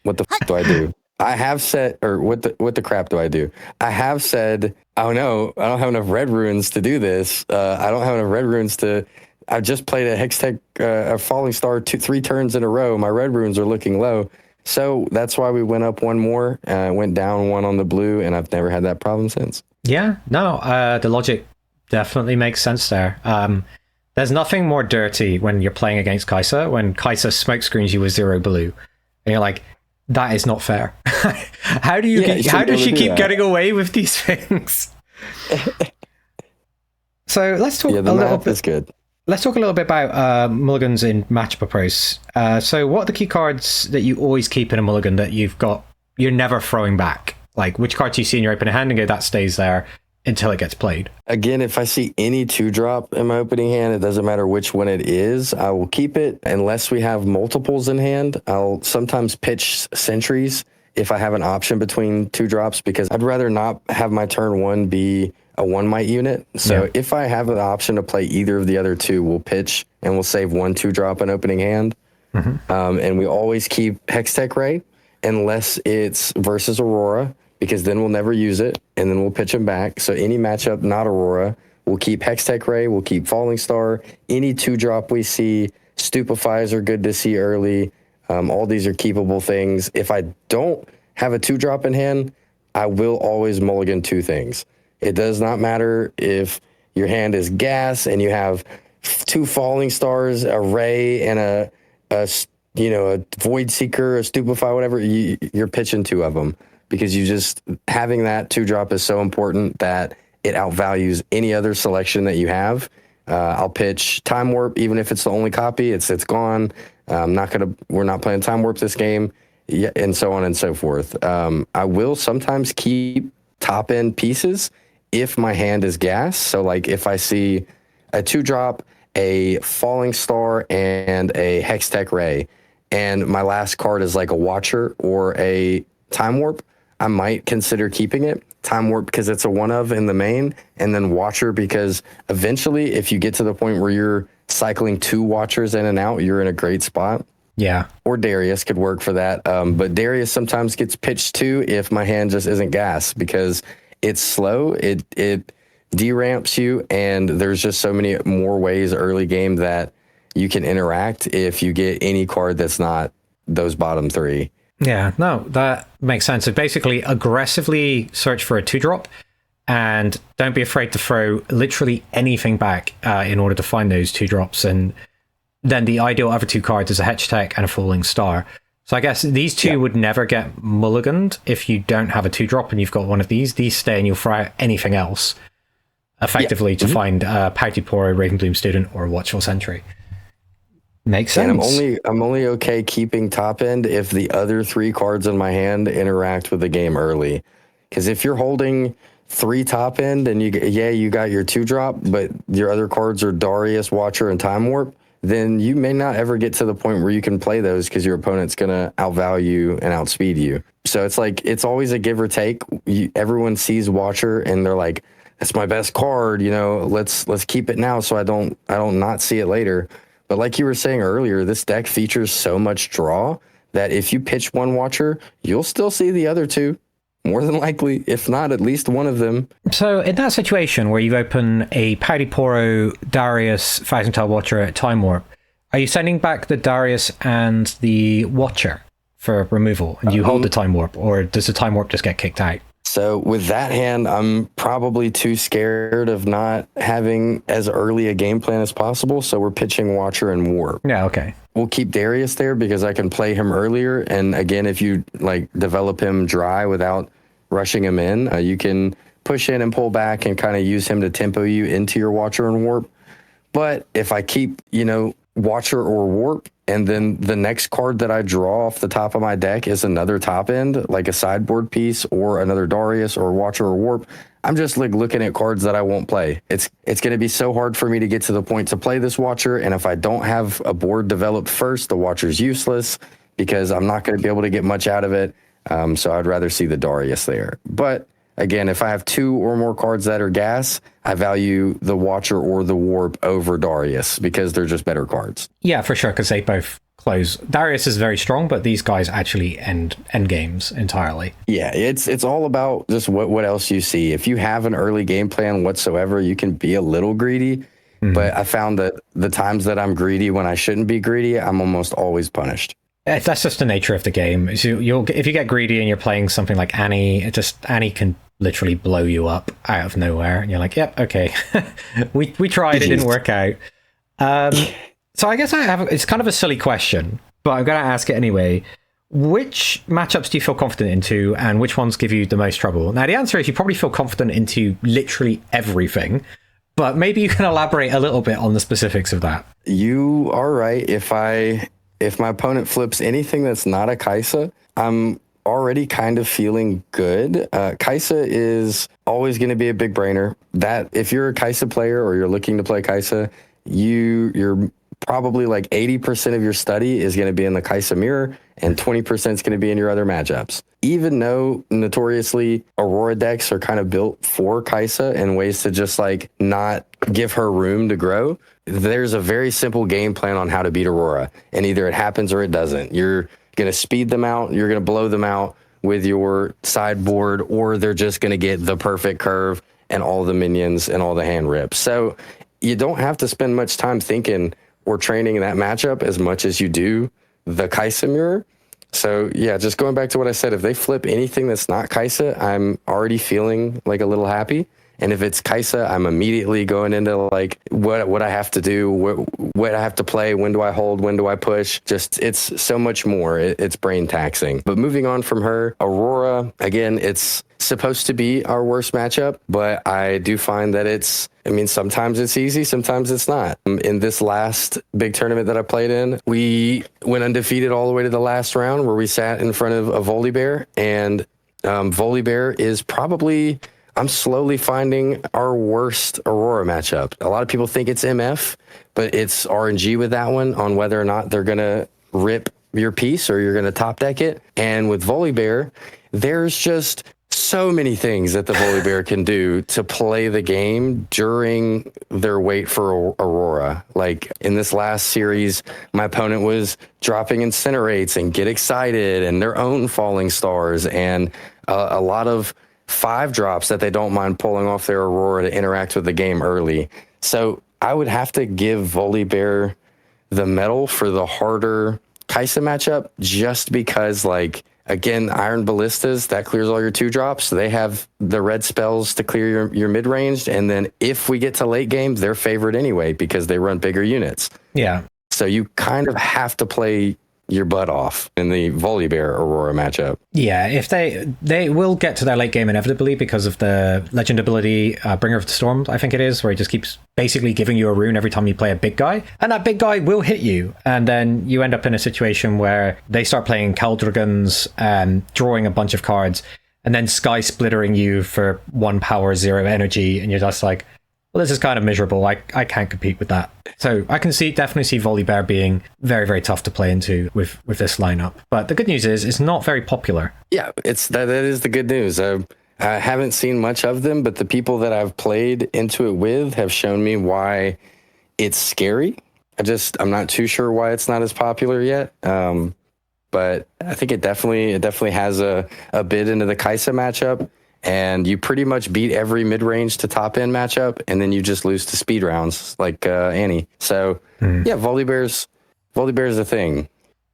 What the fuck do I do? I have said, or what the crap do I do? I have said, oh no, I don't have enough red runes to do this. I don't have enough red runes to. I just played a Hextech, a Falling Star 3 turns in a row. My red runes are looking low. So that's why we went up one more, went down one on the blue, and I've never had that problem since. Yeah, no, the logic definitely makes sense there. There's nothing more dirty when you're playing against Kai'Sa, when Kai'Sa smoke screens you with 0 blue. And you're like, that is not fair. How does she keep getting away with these things? So let's talk a little bit. Is good. Let's talk a little bit about mulligans in matchup approach. So what are the key cards that you always keep in a mulligan that you're never throwing back? Like, which cards you see in your opening hand and go, that stays there until it gets played? Again, if I see any 2-drop in my opening hand, it doesn't matter which one it is, I will keep it unless we have multiples in hand. I'll sometimes pitch sentries if I have an option between 2-drops, because I'd rather not have my turn 1 be a 1 might unit. So if I have an option to play either of the other 2, we'll pitch and we'll save 1 2-drop in opening hand. And we always keep Hextech Ray unless it's versus Aurora, because then we'll never use it, and then we'll pitch them back. So any matchup not Aurora, we'll keep Hextech Ray, we'll keep Falling Star. Any 2-drop we see, Stupefies are good to see early. All these are keepable things. If I don't have a 2-drop in hand, I will always mulligan 2 things. It does not matter if your hand is gas and you have 2 Falling Stars, a Ray, and a Void Seeker, a Stupefy, whatever. You're pitching 2 of them, because having that 2-drop is so important that it outvalues any other selection that you have. I'll pitch Time Warp, even if it's the only copy. It's gone. We're not playing Time Warp this game, and so on and so forth. I will sometimes keep top end pieces if my hand is gas. So like if I see a 2-drop, a Falling Star, and a Hextech Ray, and my last card is like a Watcher or a Time Warp, I might consider keeping it. Time Warp because it's a 1-of in the main, and then Watcher because eventually if you get to the point where you're cycling 2 Watchers in and out, you're in a great spot. Yeah. Or Darius could work for that. But Darius sometimes gets pitched too if my hand just isn't gas, because it's slow. It deramps you, and there's just so many more ways early game that you can interact if you get any card that's not those bottom 3. Yeah, no, that makes sense. So basically, aggressively search for a 2-drop, and don't be afraid to throw literally anything back in order to find those 2-drops. And then the ideal other 2 cards is a Hextech and a Falling Star. So I guess these 2 would never get mulliganed if you don't have a 2-drop and you've got one of these. These stay and you'll throw out anything else effectively to find Pouty Poro, Ravenbloom Student, or Watchful Sentry. Makes sense. And I'm only okay keeping top end if the other 3 cards in my hand interact with the game early. Because if you're holding 3 top end and you got your 2-drop, but your other cards are Darius, Watcher, and Time Warp, then you may not ever get to the point where you can play those, because your opponent's going to outvalue and outspeed you. So it's like, it's always a give or take. Everyone sees Watcher and they're like, that's my best card, let's keep it now so I don't not see it later. But like you were saying earlier, this deck features so much draw that if you pitch 1 Watcher, you'll still see the other 2. More than likely, if not at least one of them. So in that situation where you open a Pouty Poro, Darius, Thousand Tail Watcher at Time Warp, are you sending back the Darius and the Watcher for removal, and you hold the Time Warp, or does the Time Warp just get kicked out? So with that hand, I'm probably too scared of not having as early a game plan as possible, so we're pitching Watcher and Warp. Yeah, okay. We'll keep Darius there because I can play him earlier, and again, if you develop him dry without rushing him in, you can push in and pull back and kind of use him to tempo you into your Watcher and Warp. But if I keep, Watcher or Warp, and then the next card that I draw off the top of my deck is another top end, like a sideboard piece or another Darius or Watcher or Warp, I'm just looking at cards that I won't play. It's going to be so hard for me to get to the point to play this Watcher, and if I don't have a board developed first, the Watcher's useless because I'm not going to be able to get much out of it. So I'd rather see the Darius there. But again, if I have 2 or more cards that are gas, I value the Watcher or the Warp over Darius because they're just better cards. Yeah, for sure, because they both close. Darius is very strong, but these guys actually end games entirely. Yeah, it's all about just what else you see. If you have an early game plan whatsoever, you can be a little greedy. But I found that the times that I'm greedy when I shouldn't be greedy, I'm almost always punished. That's just the nature of the game. So if you get greedy and you're playing something like Annie, Annie can literally blow you up out of nowhere, and you're like, "Yep, okay, we tried, it didn't work out." So I guess it's kind of a silly question, but I'm going to ask it anyway. Which matchups do you feel confident into, and which ones give you the most trouble? Now, the answer is you probably feel confident into literally everything. But maybe you can elaborate a little bit on the specifics of that. You are right. If my opponent flips anything that's not a Kai'Sa, I'm already kind of feeling good. Kai'Sa is always going to be a big brainer. That if you're a Kai'Sa player or you're looking to play Kai'Sa, you're probably like 80% of your study is going to be in the Kai'Sa mirror, and 20% is going to be in your other matchups. Even though notoriously Aurora decks are kind of built for Kai'Sa in ways to just like not give her room to grow, there's a very simple game plan on how to beat Aurora, and either it happens or it doesn't. You're going to speed them out, you're going to blow them out with your sideboard, or they're just going to get the perfect curve and all the minions and all the hand rips. So you don't have to spend much time thinking or training that matchup as much as you do the Kai'Sa mirror. So yeah, just going back to what I said, if they flip anything that's not Kai'Sa, I'm already feeling like a little happy. And if it's Kai'Sa, I'm immediately going into like what I have to do, what I have to play, when do I hold, when do I push. Just it's so much more. It's brain taxing. But moving on from her, Aurora, again, it's supposed to be our worst matchup, but I do find that sometimes it's easy, sometimes it's not. In this last big tournament that I played in, we went undefeated all the way to the last round where we sat in front of a Volibear, and Volibear is probably, I'm slowly finding our worst Aurora matchup. A lot of people think it's MF, but it's RNG with that one on whether or not they're going to rip your piece or you're going to top deck it. And with Volibear, there's just so many things that the Volibear can do to play the game during their wait for Aurora. Like in this last series, my opponent was dropping Incinerates and Get Excited and their own Falling Stars and a lot of 5 drops that they don't mind pulling off their Aurora to interact with the game early. So I would have to give Volibear the medal for the harder Kai'Sa matchup, just because, like, again, Iron Ballistas, that clears all your 2 drops. They have the red spells to clear your mid-range. And then if we get to late game, they're favored anyway because they run bigger units. Yeah. So you kind of have to play your butt off in the Volibear Aurora matchup. Yeah, if they will get to their late game inevitably because of the legend ability Bringer of the Storm, I think it is, where he just keeps basically giving you a rune every time you play a big guy, and that big guy will hit you, and then you end up in a situation where they start playing Caldragons and drawing a bunch of cards, and then Sky Splittering you for 1 power 0 energy, and you're just like, well, this is kind of miserable. I can't compete with that. So I can definitely see Volibear being very, very tough to play into with this lineup. But the good news is it's not very popular. Yeah, that is the good news. I haven't seen much of them, but the people that I've played into it with have shown me why it's scary. I'm not too sure why it's not as popular yet. But I think it definitely has a bid into the Kai'Sa matchup. And you pretty much beat every mid-range to top-end matchup, and then you just lose to speed rounds like Annie. So, yeah, Volibear's a thing.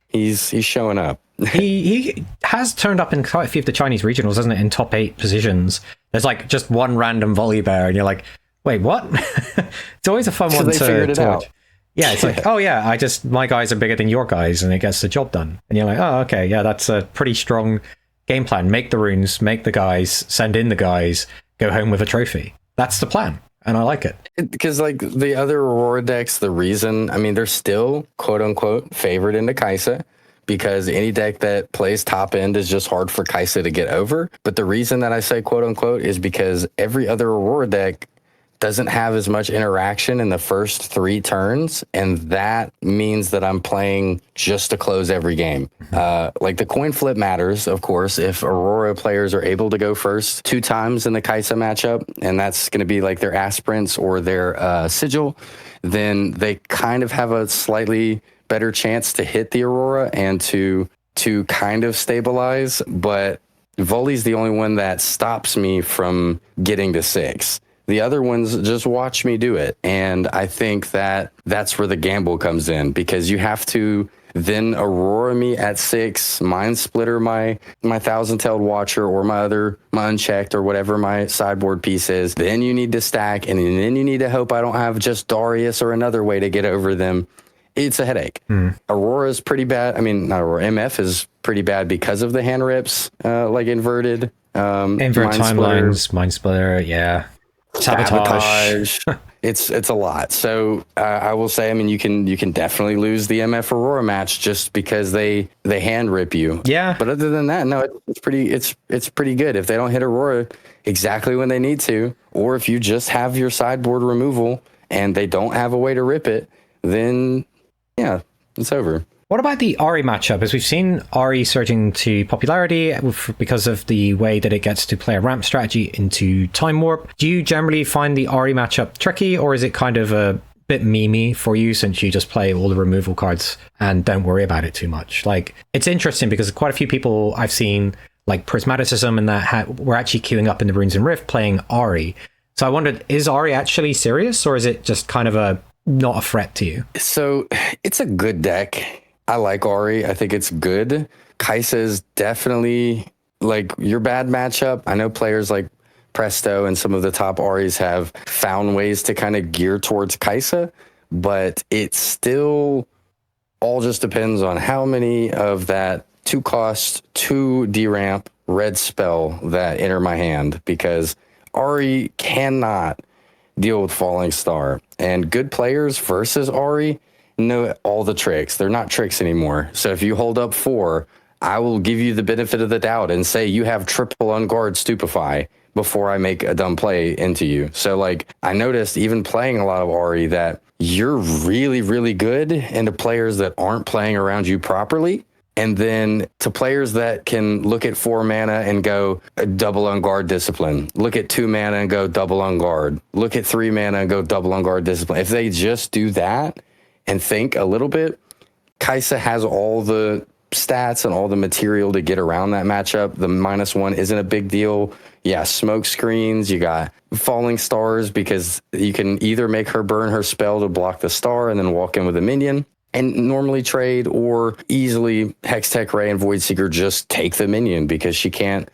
He's showing up. He has turned up in quite a few of the Chinese regionals, hasn't it? In top 8 positions. There's like just one random Volibear, and you're like, wait, what? It's always a fun one to figured it out. Yeah, it's like, oh yeah, my guys are bigger than your guys, and it gets the job done. And you're like, oh, okay, yeah, that's a pretty strong game plan. Make the runes, make the guys, send in the guys, go home with a trophy. That's the plan, and I like it. Because like the other Aurora decks, the reason, they're still quote unquote favored into Kai'Sa, because any deck that plays top end is just hard for Kai'Sa to get over. But the reason that I say quote unquote is because every other Aurora deck doesn't have as much interaction in the first 3 turns, and that means that I'm playing just to close every game. Like the coin flip matters, of course. If Aurora players are able to go first 2 times in the Kai'Sa matchup, and that's going to be like their aspirants or their sigil, then they kind of have a slightly better chance to hit the Aurora and to kind of stabilize, but Volley's the only one that stops me from getting to 6. The other ones just watch me do it. And I think that that's where the gamble comes in, because you have to then Aurora me at 6, Mind Splitter my Thousand-Tailed Watcher or my Unchecked or whatever my sideboard piece is. Then you need to stack, and then you need to hope I don't have just Darius or another way to get over them. It's a headache. Aurora is pretty bad. I mean, not Aurora, MF is pretty bad because of the hand rips, like inverted. Invert timelines, Mind Splitter, yeah. Sabotage. It's a lot. So I will say, I mean, you can definitely lose the MF Aurora match just because they hand rip you. Yeah. But other than that, no, it's pretty good. If they don't hit Aurora exactly when they need to, or if you just have your sideboard removal and they don't have a way to rip it, then yeah, it's over. What about the Ahri matchup? As we've seen Ahri surging to popularity because of the way that it gets to play a ramp strategy into Time Warp. Do you generally find the Ahri matchup tricky, or is it kind of a bit memey for you since you just play all the removal cards and don't worry about it too much? Like, it's interesting because quite a few people I've seen, like Prismaticism and that, were actually queuing up in the Runes and Rift playing Ahri. So I wondered, is Ahri actually serious, or is it just kind of not a threat to you? So it's a good deck. I like Ahri. I think it's good. Kai'Sa is definitely like your bad matchup. I know players like Presto and some of the top Ahris have found ways to kind of gear towards Kai'Sa, but it still all just depends on how many of that 2-cost, 2 deramp red spell that enter my hand, because Ahri cannot deal with Falling Star. And good players versus Ahri know all the tricks. They're not tricks anymore. So if you hold up 4, I will give you the benefit of the doubt and say you have triple unguard Stupefy before I make a dumb play into you. So like, I noticed even playing a lot of Ahri that you're really, really good into players that aren't playing around you properly. And then to players that can look at 4 mana and go double on guard discipline, look at 2 mana and go double on guard, look at 3 mana and go double on guard discipline. If they just do that and think a little bit, Kai'Sa has all the stats and all the material to get around that matchup. The -1 isn't a big deal. Yeah, smoke screens, you got falling stars because you can either make her burn her spell to block the star and then walk in with a minion and normally trade, or easily Hextech Ray and Void Seeker just take the minion because she can't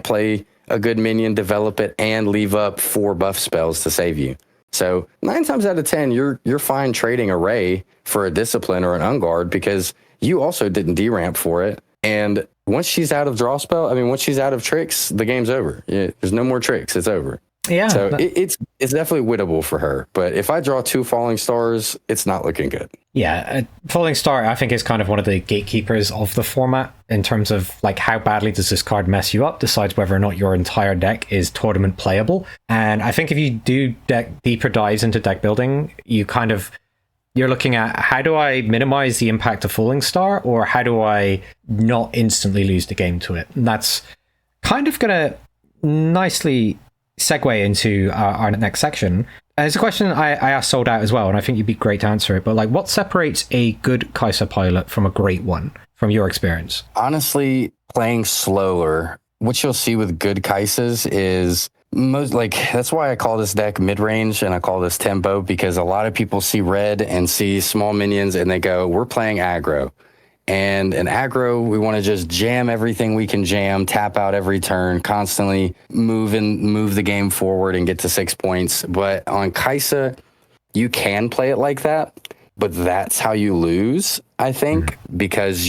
play a good minion, develop it, and leave up 4 buff spells to save you. So 9 times out of 10, you're fine trading a Ray for a Discipline or an Unguard because you also didn't deramp for it. And once she's out of draw spell, I mean, once she's out of tricks, the game's over. There's no more tricks. It's over. Yeah. So it's definitely winnable for her. But if I draw 2 Falling Stars, it's not looking good. Yeah, Falling Star, I think, is kind of one of the gatekeepers of the format in terms of like how badly does this card mess you up, decides whether or not your entire deck is tournament playable. And I think if you do deeper dives into deck building, you're looking at how do I minimize the impact of Falling Star, or how do I not instantly lose the game to it? And that's kind of going to nicely segue into our next section. And it's a question I asked Sold Out as well, and I think you'd be great to answer it. But like, what separates a good Kai'Sa pilot from a great one, from your experience? Honestly, playing slower. What you'll see with good Kai'Sas is that's why I call this deck mid-range and I call this tempo, because a lot of people see red and see small minions and they go, we're playing aggro. And in aggro, we want to just jam everything we can jam, tap out every turn, constantly move the game forward and get to 6 points. But on Kai'Sa, you can play it like that, but that's how you lose, I think, because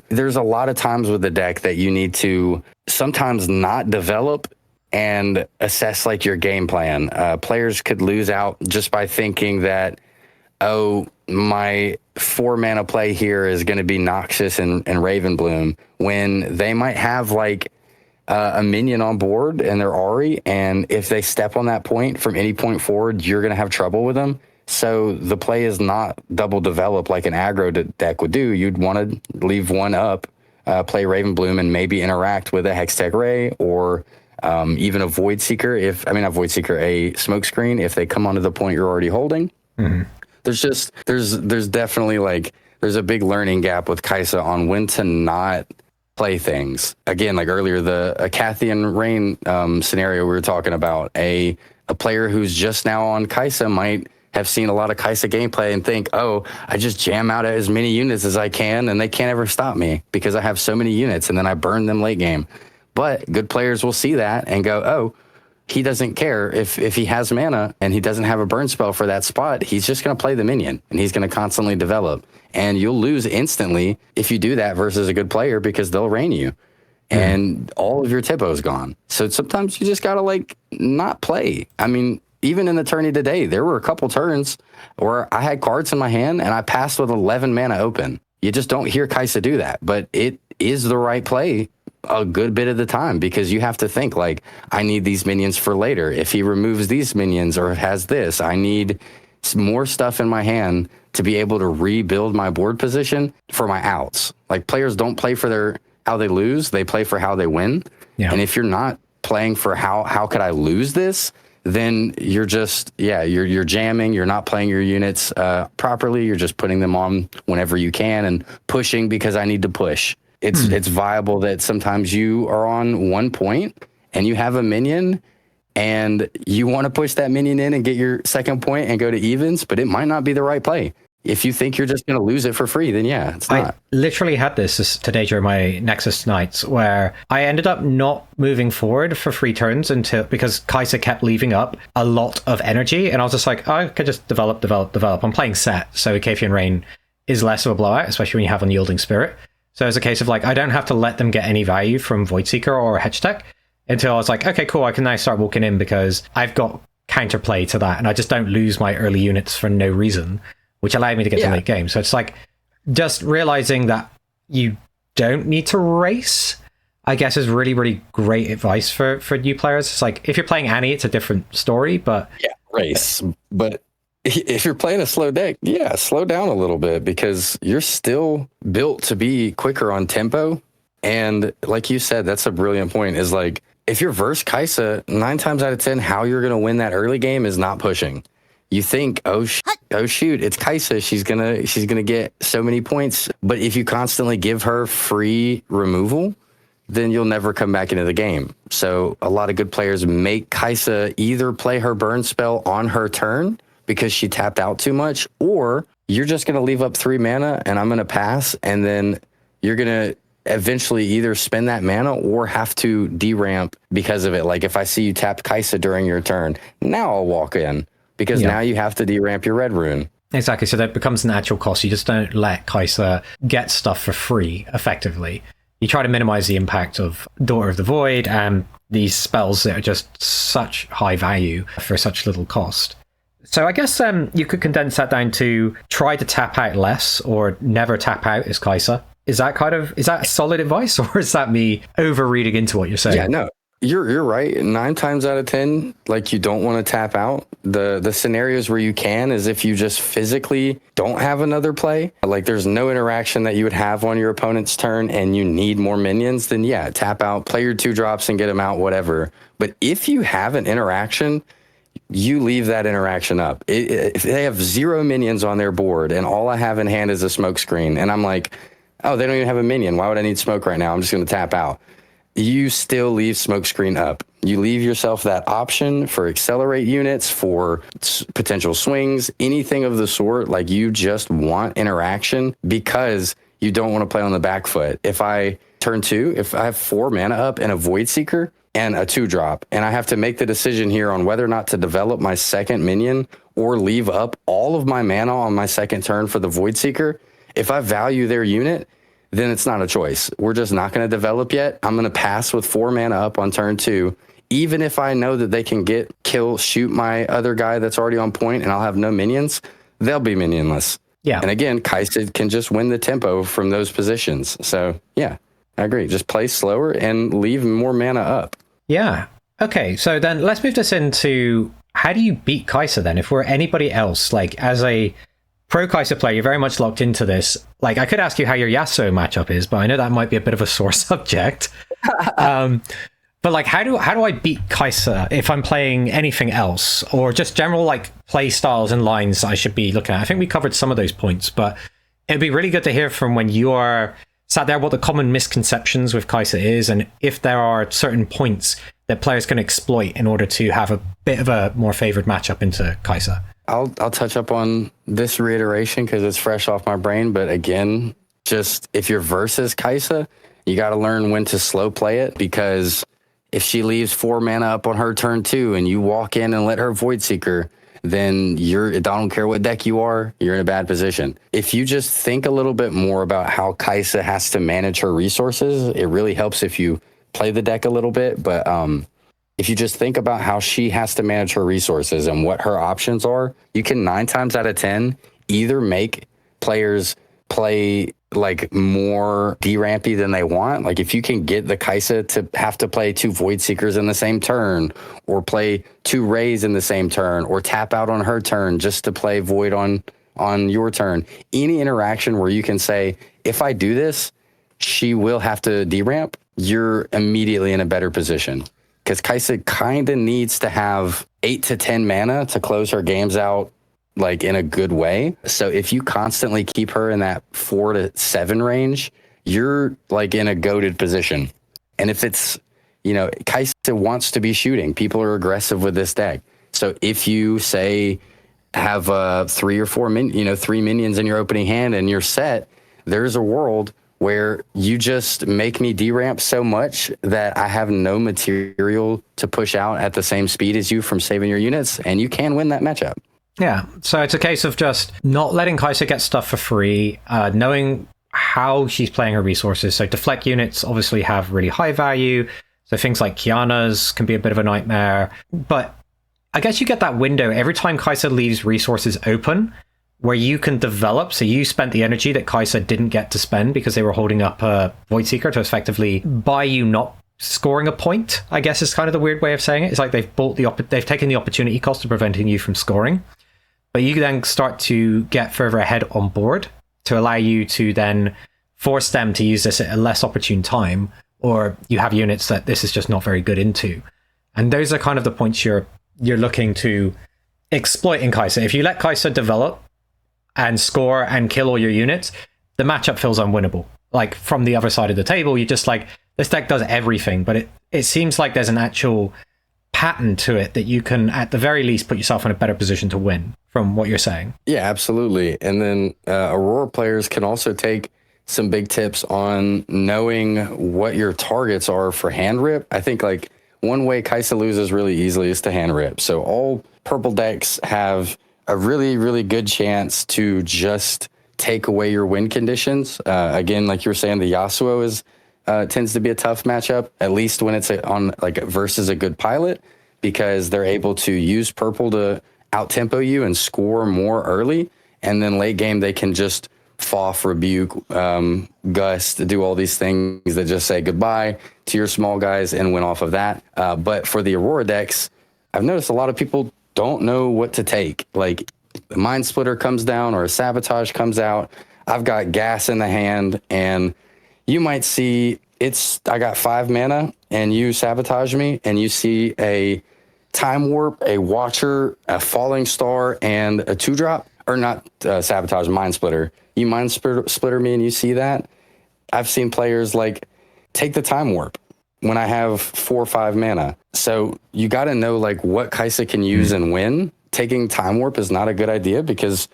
there's a lot of times with the deck that you need to sometimes not develop and assess like your game plan. Players could lose out just by thinking that, oh, my 4 mana play here is going to be Noxus and Ravenbloom, when they might have like a minion on board and they're Ahri, and if they step on that point from any point forward, you're going to have trouble with them. So the play is not double developed like an aggro deck would do. You'd want to leave one up, play Ravenbloom, and maybe interact with a Hextech Ray or even a Void Seeker. A Smokescreen if they come onto the point you're already holding. Mm-hmm. There's definitely like there's a big learning gap with Kai'Sa on when to not play things. Again, like earlier, the Acathian Rain scenario we were talking about, a player who's just now on Kai'Sa might have seen a lot of Kai'Sa gameplay and think, oh, I just jam out as many units as I can and they can't ever stop me because I have so many units, and then I burn them late game. But good players will see that and go, oh, he doesn't care if he has mana and he doesn't have a burn spell for that spot. He's just going to play the minion and he's going to constantly develop. And you'll lose instantly if you do that versus a good player, because they'll rain you and all of your tempo is gone. So sometimes you just got to like not play. I mean, even in the tourney today, there were a couple turns where I had cards in my hand and I passed with 11 mana open. You just don't hear Kai'Sa do that, but it is the right play a good bit of the time, because you have to think like, I need these minions for later. If he removes these minions or has this, I need more stuff in my hand to be able to rebuild my board position for my outs. Like, players don't play for how they lose, they play for how they win. Yeah. And if you're not playing for how could I lose this, then you're just, you're jamming, you're not playing your units properly, you're just putting them on whenever you can and pushing because I need to push. It's viable that sometimes you are on 1 point and you have a minion and you want to push that minion in and get your second point and go to evens, but it might not be the right play. If you think you're just going to lose it for free, then it's not. I literally had this today during my Nexus nights, where I ended up not moving forward for 3 turns because Kai'Sa kept leaving up a lot of energy, and I was just like, I could just develop. I'm playing set, so Acathian Rain is less of a blowout, especially when you have Unyielding Spirit. So it's a case of like, I don't have to let them get any value from Voidseeker or Hedge Deck until I was like, okay, cool, I can now start walking in because I've got counterplay to that, and I just don't lose my early units for no reason, which allowed me to get to late game. So it's like just realizing that you don't need to race, I guess, is really, really great advice for new players. It's like, if you're playing Annie, it's a different story, but... Yeah, race. But if you're playing a slow deck, slow down a little bit, because you're still built to be quicker on tempo. And like you said, that's a brilliant point, is like, if you're versus Kai'Sa, 9 times out of 10, how you're going to win that early game is not pushing. You think, oh shoot, it's Kai'Sa, she's gonna get so many points. But if you constantly give her free removal, then you'll never come back into the game. So a lot of good players make Kai'Sa either play her burn spell on her turn because she tapped out too much, or you're just gonna leave up 3 mana and I'm gonna pass, and then you're gonna eventually either spend that mana or have to deramp because of it. Like, if I see you tap Kai'Sa during your turn, now I'll walk in. Because now you have to deramp your red rune. Exactly, so that becomes an actual cost. You just don't let Kai'Sa get stuff for free, effectively. You try to minimize the impact of Daughter of the Void and these spells that are just such high value for such little cost. So I guess you could condense that down to try to tap out less or never tap out as Kai'Sa. Is that solid advice, or is that me overreading into what you're saying? Yeah, no. You're right. 9 times out of 10, like, you don't want to tap out. The scenarios where you can is if you just physically don't have another play, like there's no interaction that you would have on your opponent's turn and you need more minions, then tap out, play your 2 drops and get them out, whatever. But if you have an interaction, you leave that interaction up. If they have 0 minions on their board and all I have in hand is a smoke screen, and I'm like, oh, they don't even have a minion, why would I need smoke right now? I'm just going to tap out. You still leave smokescreen up. You leave yourself that option for accelerate units, for potential swings, anything of the sort. Like, you just want interaction because you don't want to play on the back foot. If I turn 2, if I have 4 mana up and a Void Seeker and a 2-drop, and I have to make the decision here on whether or not to develop my second minion or leave up all of my mana on my second turn for the Void Seeker, if I value their unit, then it's not a choice. We're just not going to develop yet. I'm going to pass with 4 mana up on turn 2. Even if I know that they can shoot my other guy that's already on point and I'll have no minions, they'll be minionless. Yeah. And again, Kai'Sa can just win the tempo from those positions. So I agree. Just play slower and leave more mana up. Yeah. Okay. So then let's move this into, how do you beat Kai'Sa then? If we're anybody else, like, as a pro Kai'Sa player, you're very much locked into this. Like, I could ask you how your Yasuo matchup is, but I know that might be a bit of a sore subject. But like, how do I beat Kai'Sa if I'm playing anything else, or just general like play styles and lines I should be looking at? I think we covered some of those points, but It'd be really good to hear from when you are sat there what the common misconceptions with Kai'Sa is, and if there are certain points that players can exploit in order to have a bit of a more favored matchup into Kai'Sa. I'll touch up on this reiteration because it's fresh off my brain. But again, just if you're versus Kai'Sa, you got to learn when to slow play it, because if she leaves 4 mana up on her turn 2 and you walk in and let her Void Seeker, then I don't care what deck you are, you're in a bad position. If you just think a little bit more about how Kai'Sa has to manage her resources, it really helps if you play the deck a little bit. But if you just think about how she has to manage her resources and what her options are, you can 9 times out of 10 either make players play like more D-rampy than they want. Like if you can get the Kai'Sa to have to play 2 Void Seekers in the same turn, or play 2 Rays in the same turn, or tap out on her turn just to play Void on your turn. Any interaction where you can say, if I do this, she will have to D-ramp, you're immediately in a better position. Because Kai'Sa kind of needs to have 8 to 10 mana to close her games out like in a good way. So if you constantly keep her in that 4 to 7 range, you're like in a goated position. And if it's, Kai'Sa wants to be shooting, people are aggressive with this deck. So if you say have 3 or 4 3 minions in your opening hand and you're set, there's a world where you just make me deramp so much that I have no material to push out at the same speed as you from saving your units, and you can win that matchup. Yeah, so it's a case of just not letting Kai'Sa get stuff for free, knowing how she's playing her resources. So deflect units obviously have really high value, so things like Kiana's can be a bit of a nightmare. But I guess you get that window every time Kai'Sa leaves resources open, where you can develop. So you spent the energy that Kai'Sa didn't get to spend because they were holding up a Void Seeker to effectively buy you not scoring a point, I guess is kind of the weird way of saying it. It's like they've taken the opportunity cost of preventing you from scoring. But you then start to get further ahead on board to allow you to then force them to use this at a less opportune time, or you have units that this is just not very good into. And those are kind of the points you're looking to exploit in Kai'Sa. If you let Kai'Sa develop and score and kill all your units, the matchup feels unwinnable. Like from the other side of the table, you're just like, this deck does everything, but it seems like there's an actual pattern to it that you can at the very least put yourself in a better position to win, from what you're saying. Yeah, absolutely. And then Aurora players can also take some big tips on knowing what your targets are for hand rip. I think like one way Kai'Sa loses really easily is to hand rip. So all purple decks have a really, really good chance to just take away your win conditions. Again, like you were saying, the Yasuo tends to be a tough matchup, at least when it's on like versus a good pilot, because they're able to use purple to out-tempo you and score more early, and then late game they can just Foff, Rebuke, Gust, do all these things that just say goodbye to your small guys and win off of that. But for the Aurora decks, I've noticed a lot of people don't know what to take. Like the Mind Splitter comes down or a Sabotage comes out. I've got gas in the hand, and you might see I got 5 mana and you sabotage me, and you see a Time Warp, a Watcher, a Falling Star, and a 2-drop, or not Sabotage, Mind Splitter. You Mind Splitter me and you see that. I've seen players like take the Time Warp when I have 4 or 5 mana. So you got to know like what Kai'Sa can use and win. Taking Time Warp is not a good idea because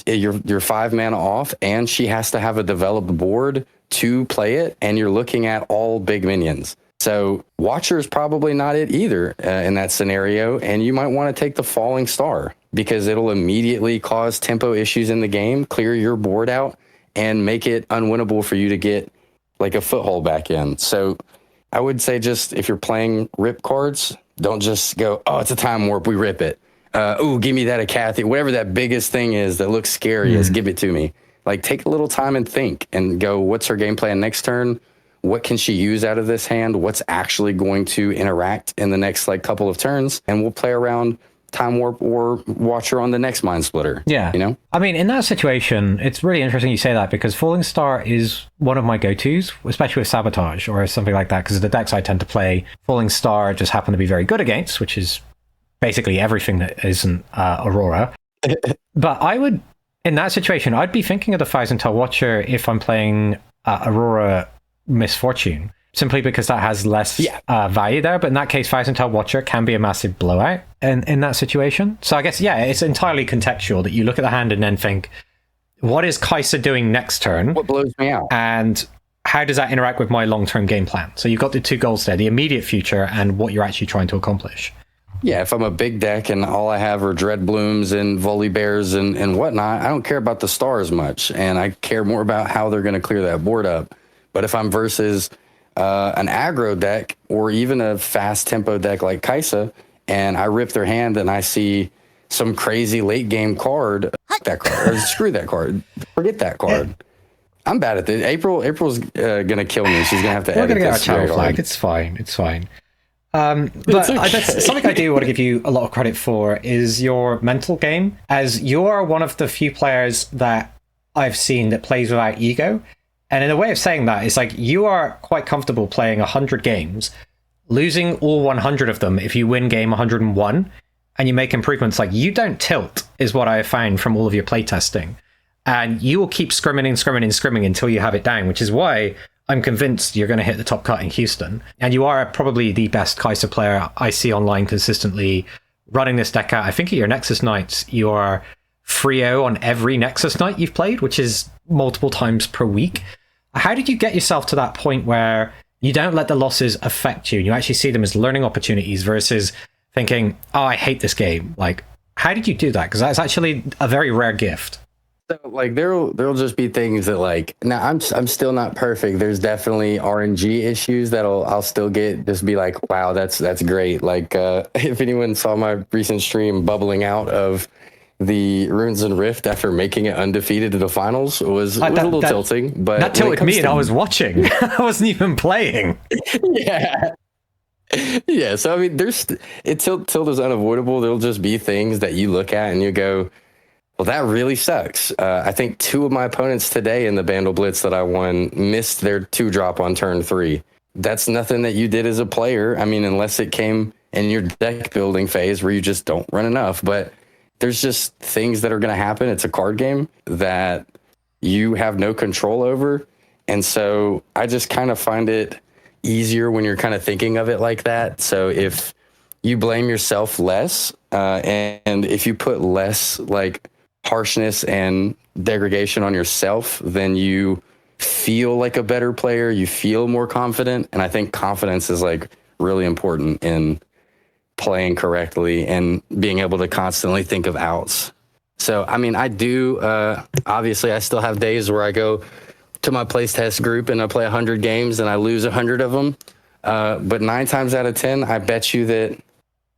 you're 5 mana off, and she has to have a developed board to play it, and you're looking at all big minions. So Watcher is probably not it either in that scenario, and you might want to take the Falling Star because it'll immediately cause tempo issues in the game, clear your board out, and make it unwinnable for you to get like a foothold back in. So I would say just if you're playing rip cards, don't just go, oh, it's a Time Warp, we rip it. Give me that Acathia, whatever that biggest thing is that looks scary is, give it to me. Like take a little time and think and go, what's her game plan next turn? What can she use out of this hand? What's actually going to interact in the next like couple of turns? And we'll play around Time Warp or Watcher on the next Mind Splitter. Yeah. You know? I mean, in that situation, it's really interesting you say that because Falling Star is one of my go-tos, especially with Sabotage or something like that, because the decks I tend to play, Falling Star just happen to be very good against, which is basically everything that isn't Aurora. But I would In that situation, I'd be thinking of the Thousand Tail Watcher if I'm playing Aurora Misfortune, simply because that has less value there. But in that case, Thousand Tail Watcher can be a massive blowout in that situation. So I guess, it's entirely contextual that you look at the hand and then think, what is Kai'Sa doing next turn? What blows me out? And how does that interact with my long-term game plan? So you've got the two goals there, the immediate future and what you're actually trying to accomplish. Yeah, if I'm a big deck and all I have are Dread Blooms and Volley Bears and whatnot, I don't care about the stars much, and I care more about how they're going to clear that board up. But if I'm versus an aggro deck or even a fast tempo deck like Kai'Sa, and I rip their hand and I see some crazy late game card, that card, or screw that card, forget that card. I'm bad at this. April's gonna kill me. She's gonna have to. We're edit gonna get our this channel very flag. hard. It's fine. It's fine. But okay. that's something I do want to give you a lot of credit for is your mental game, as you are one of the few players that I've seen that plays without ego. And in a way of saying that, it's like you are quite comfortable playing 100 games, losing all 100 of them if you win game 101, and you make improvements. Like, you don't tilt, is what I have found from all of your playtesting. And you will keep scrimming until you have it down, which is why I'm convinced you're going to hit the top cut in Houston. And you are probably the best Kai'Sa player I see online consistently running this deck out. I think at your Nexus nights, you are 3-0 on every Nexus night you've played, which is multiple times per week. How did you get yourself to that point where you don't let the losses affect you and you actually see them as learning opportunities versus thinking, oh, I hate this game? Like, how did you do that? Because that's actually a very rare gift. So, like, there'll just be things that, like, now I'm still not perfect. There's definitely RNG issues that I'll still just be like, wow, that's great. Like, if anyone saw my recent stream, bubbling out of the Runes and Rift after making it undefeated to the finals was a little tilting. But that tilted me, and I was watching. I wasn't even playing. Yeah. Yeah, so I mean, tilt is unavoidable. There'll just be things that you look at and you go, well, that really sucks. I think two of my opponents today in the Bandle Blitz that I won missed their 2-drop on turn 3. That's nothing that you did as a player. I mean, unless it came in your deck building phase where you just don't run enough. But there's just things that are going to happen. It's a card game that you have no control over. And so I just kind of find it easier when you're kind of thinking of it like that. So if you blame yourself less, and if you put less like harshness and degradation on yourself, then you feel like a better player, you feel more confident. And I think confidence is like really important in playing correctly and being able to constantly think of outs. So, I mean, I do, obviously I still have days where I go to my place test group and I play 100 games and I lose 100 of them. But 9 times out of 10, I bet you that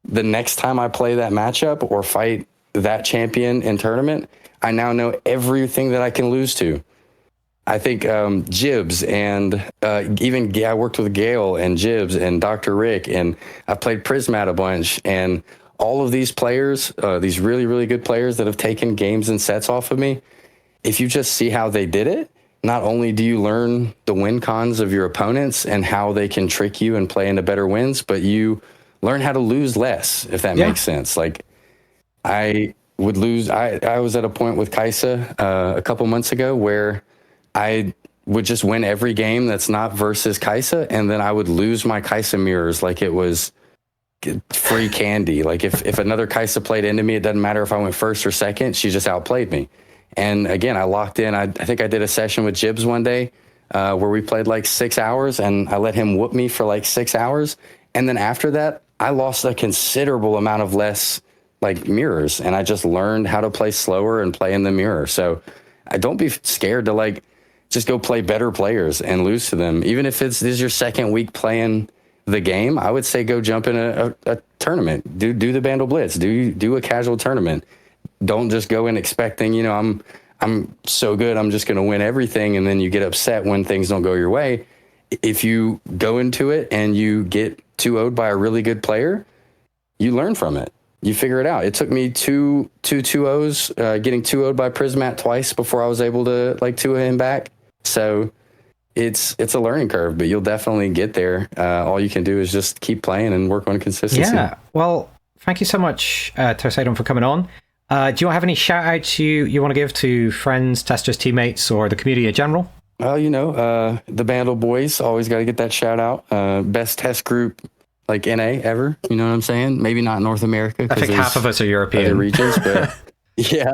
the next time I play that matchup or fight that champion in tournament, I now know everything that I can lose to. I think Jibs and I worked with Gale and Jibs and Dr. Rick, and I played Prismat a bunch. And all of these players, these really, really good players that have taken games and sets off of me, if you just see how they did it, not only do you learn the win cons of your opponents and how they can trick you and play into better wins, but you learn how to lose less, if that makes sense. Like, I would lose. I was at a point with Kai'Sa a couple months ago where I would just win every game that's not versus Kai'Sa, and then I would lose my Kai'Sa mirrors like it was free candy. Like if another Kai'Sa played into me, it doesn't matter if I went first or second, she just outplayed me. And again, I locked in. I think I did a session with Jibs one day where we played like 6 hours, and I let him whoop me for like 6 hours. And then after that, I lost a considerable amount of less like mirrors, and I just learned how to play slower and play in the mirror. So I don't be scared to like just go play better players and lose to them. Even if this is your second week playing the game, I would say go jump in a tournament. Do the Bandle Blitz. Do a casual tournament. Don't just go in expecting, I'm so good, I'm just going to win everything, and then you get upset when things don't go your way. If you go into it and you get 2-0'd by a really good player, you learn from it. You figure it out. It took me two 2-0s, getting 2-0'd by Prismat twice before I was able to like 2 him back. So it's a learning curve, but you'll definitely get there. All you can do is just keep playing and work on consistency. Yeah. Well, thank you so much, Terasadon, for coming on. Do you have any shout outs you want to give to friends, testers, teammates, or the community in general? Well, the Bandle boys, always got to get that shout out. Best test group, like NA ever. You know what I'm saying? Maybe not North America. I think half of us are European. Other regions, but yeah.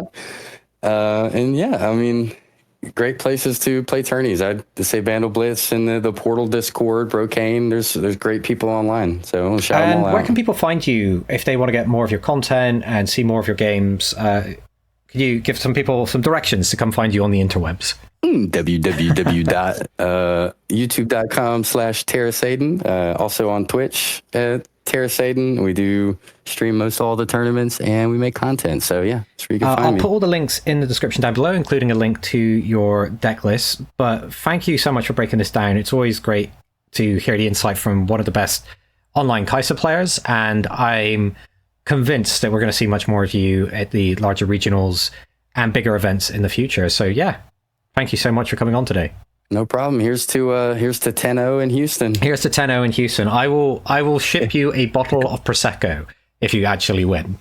I mean, great places to play tourneys. I'd say Bandle Blitz and the Portal Discord, Brocane. There's great people online. So I'll shout them all out. Where can people find you if they want to get more of your content and see more of your games? Could you give some people some directions to come find you on the interwebs? www.youtube.com/Terasadon. Also on Twitch at Terasadon. We do stream most all the tournaments and we make content. So yeah, that's where you can find me. I'll put all the links in the description down below, including a link to your deck list. But thank you so much for breaking this down. It's always great to hear the insight from one of the best online Kai'Sa players, and I'm convinced that we're going to see much more of you at the larger regionals and bigger events in the future. So yeah, thank you so much for coming on today. No problem. Here's to 10-0 in Houston. Here's to 10-0 in Houston. I will ship you a bottle of Prosecco if you actually win.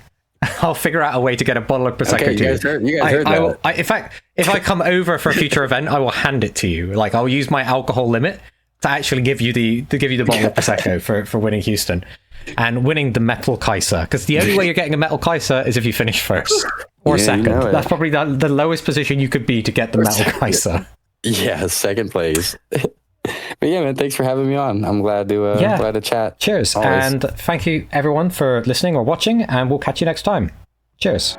I'll figure out a way to get a bottle of Prosecco to you. You guys heard that. In fact, if I come over for a future event, I will hand it to you. Like, I'll use my alcohol limit to actually give you the bottle of Prosecco for winning Houston and winning the Metal Kai'Sa. Because the only way you're getting a Metal Kai'Sa is if you finish first or second. That's probably the lowest position you could be to get the Metal Kai'Sa. Yeah, second place. But yeah, man, thanks for having me on. I'm glad to chat. Cheers. Always. And thank you everyone for listening or watching, and we'll catch you next time. Cheers.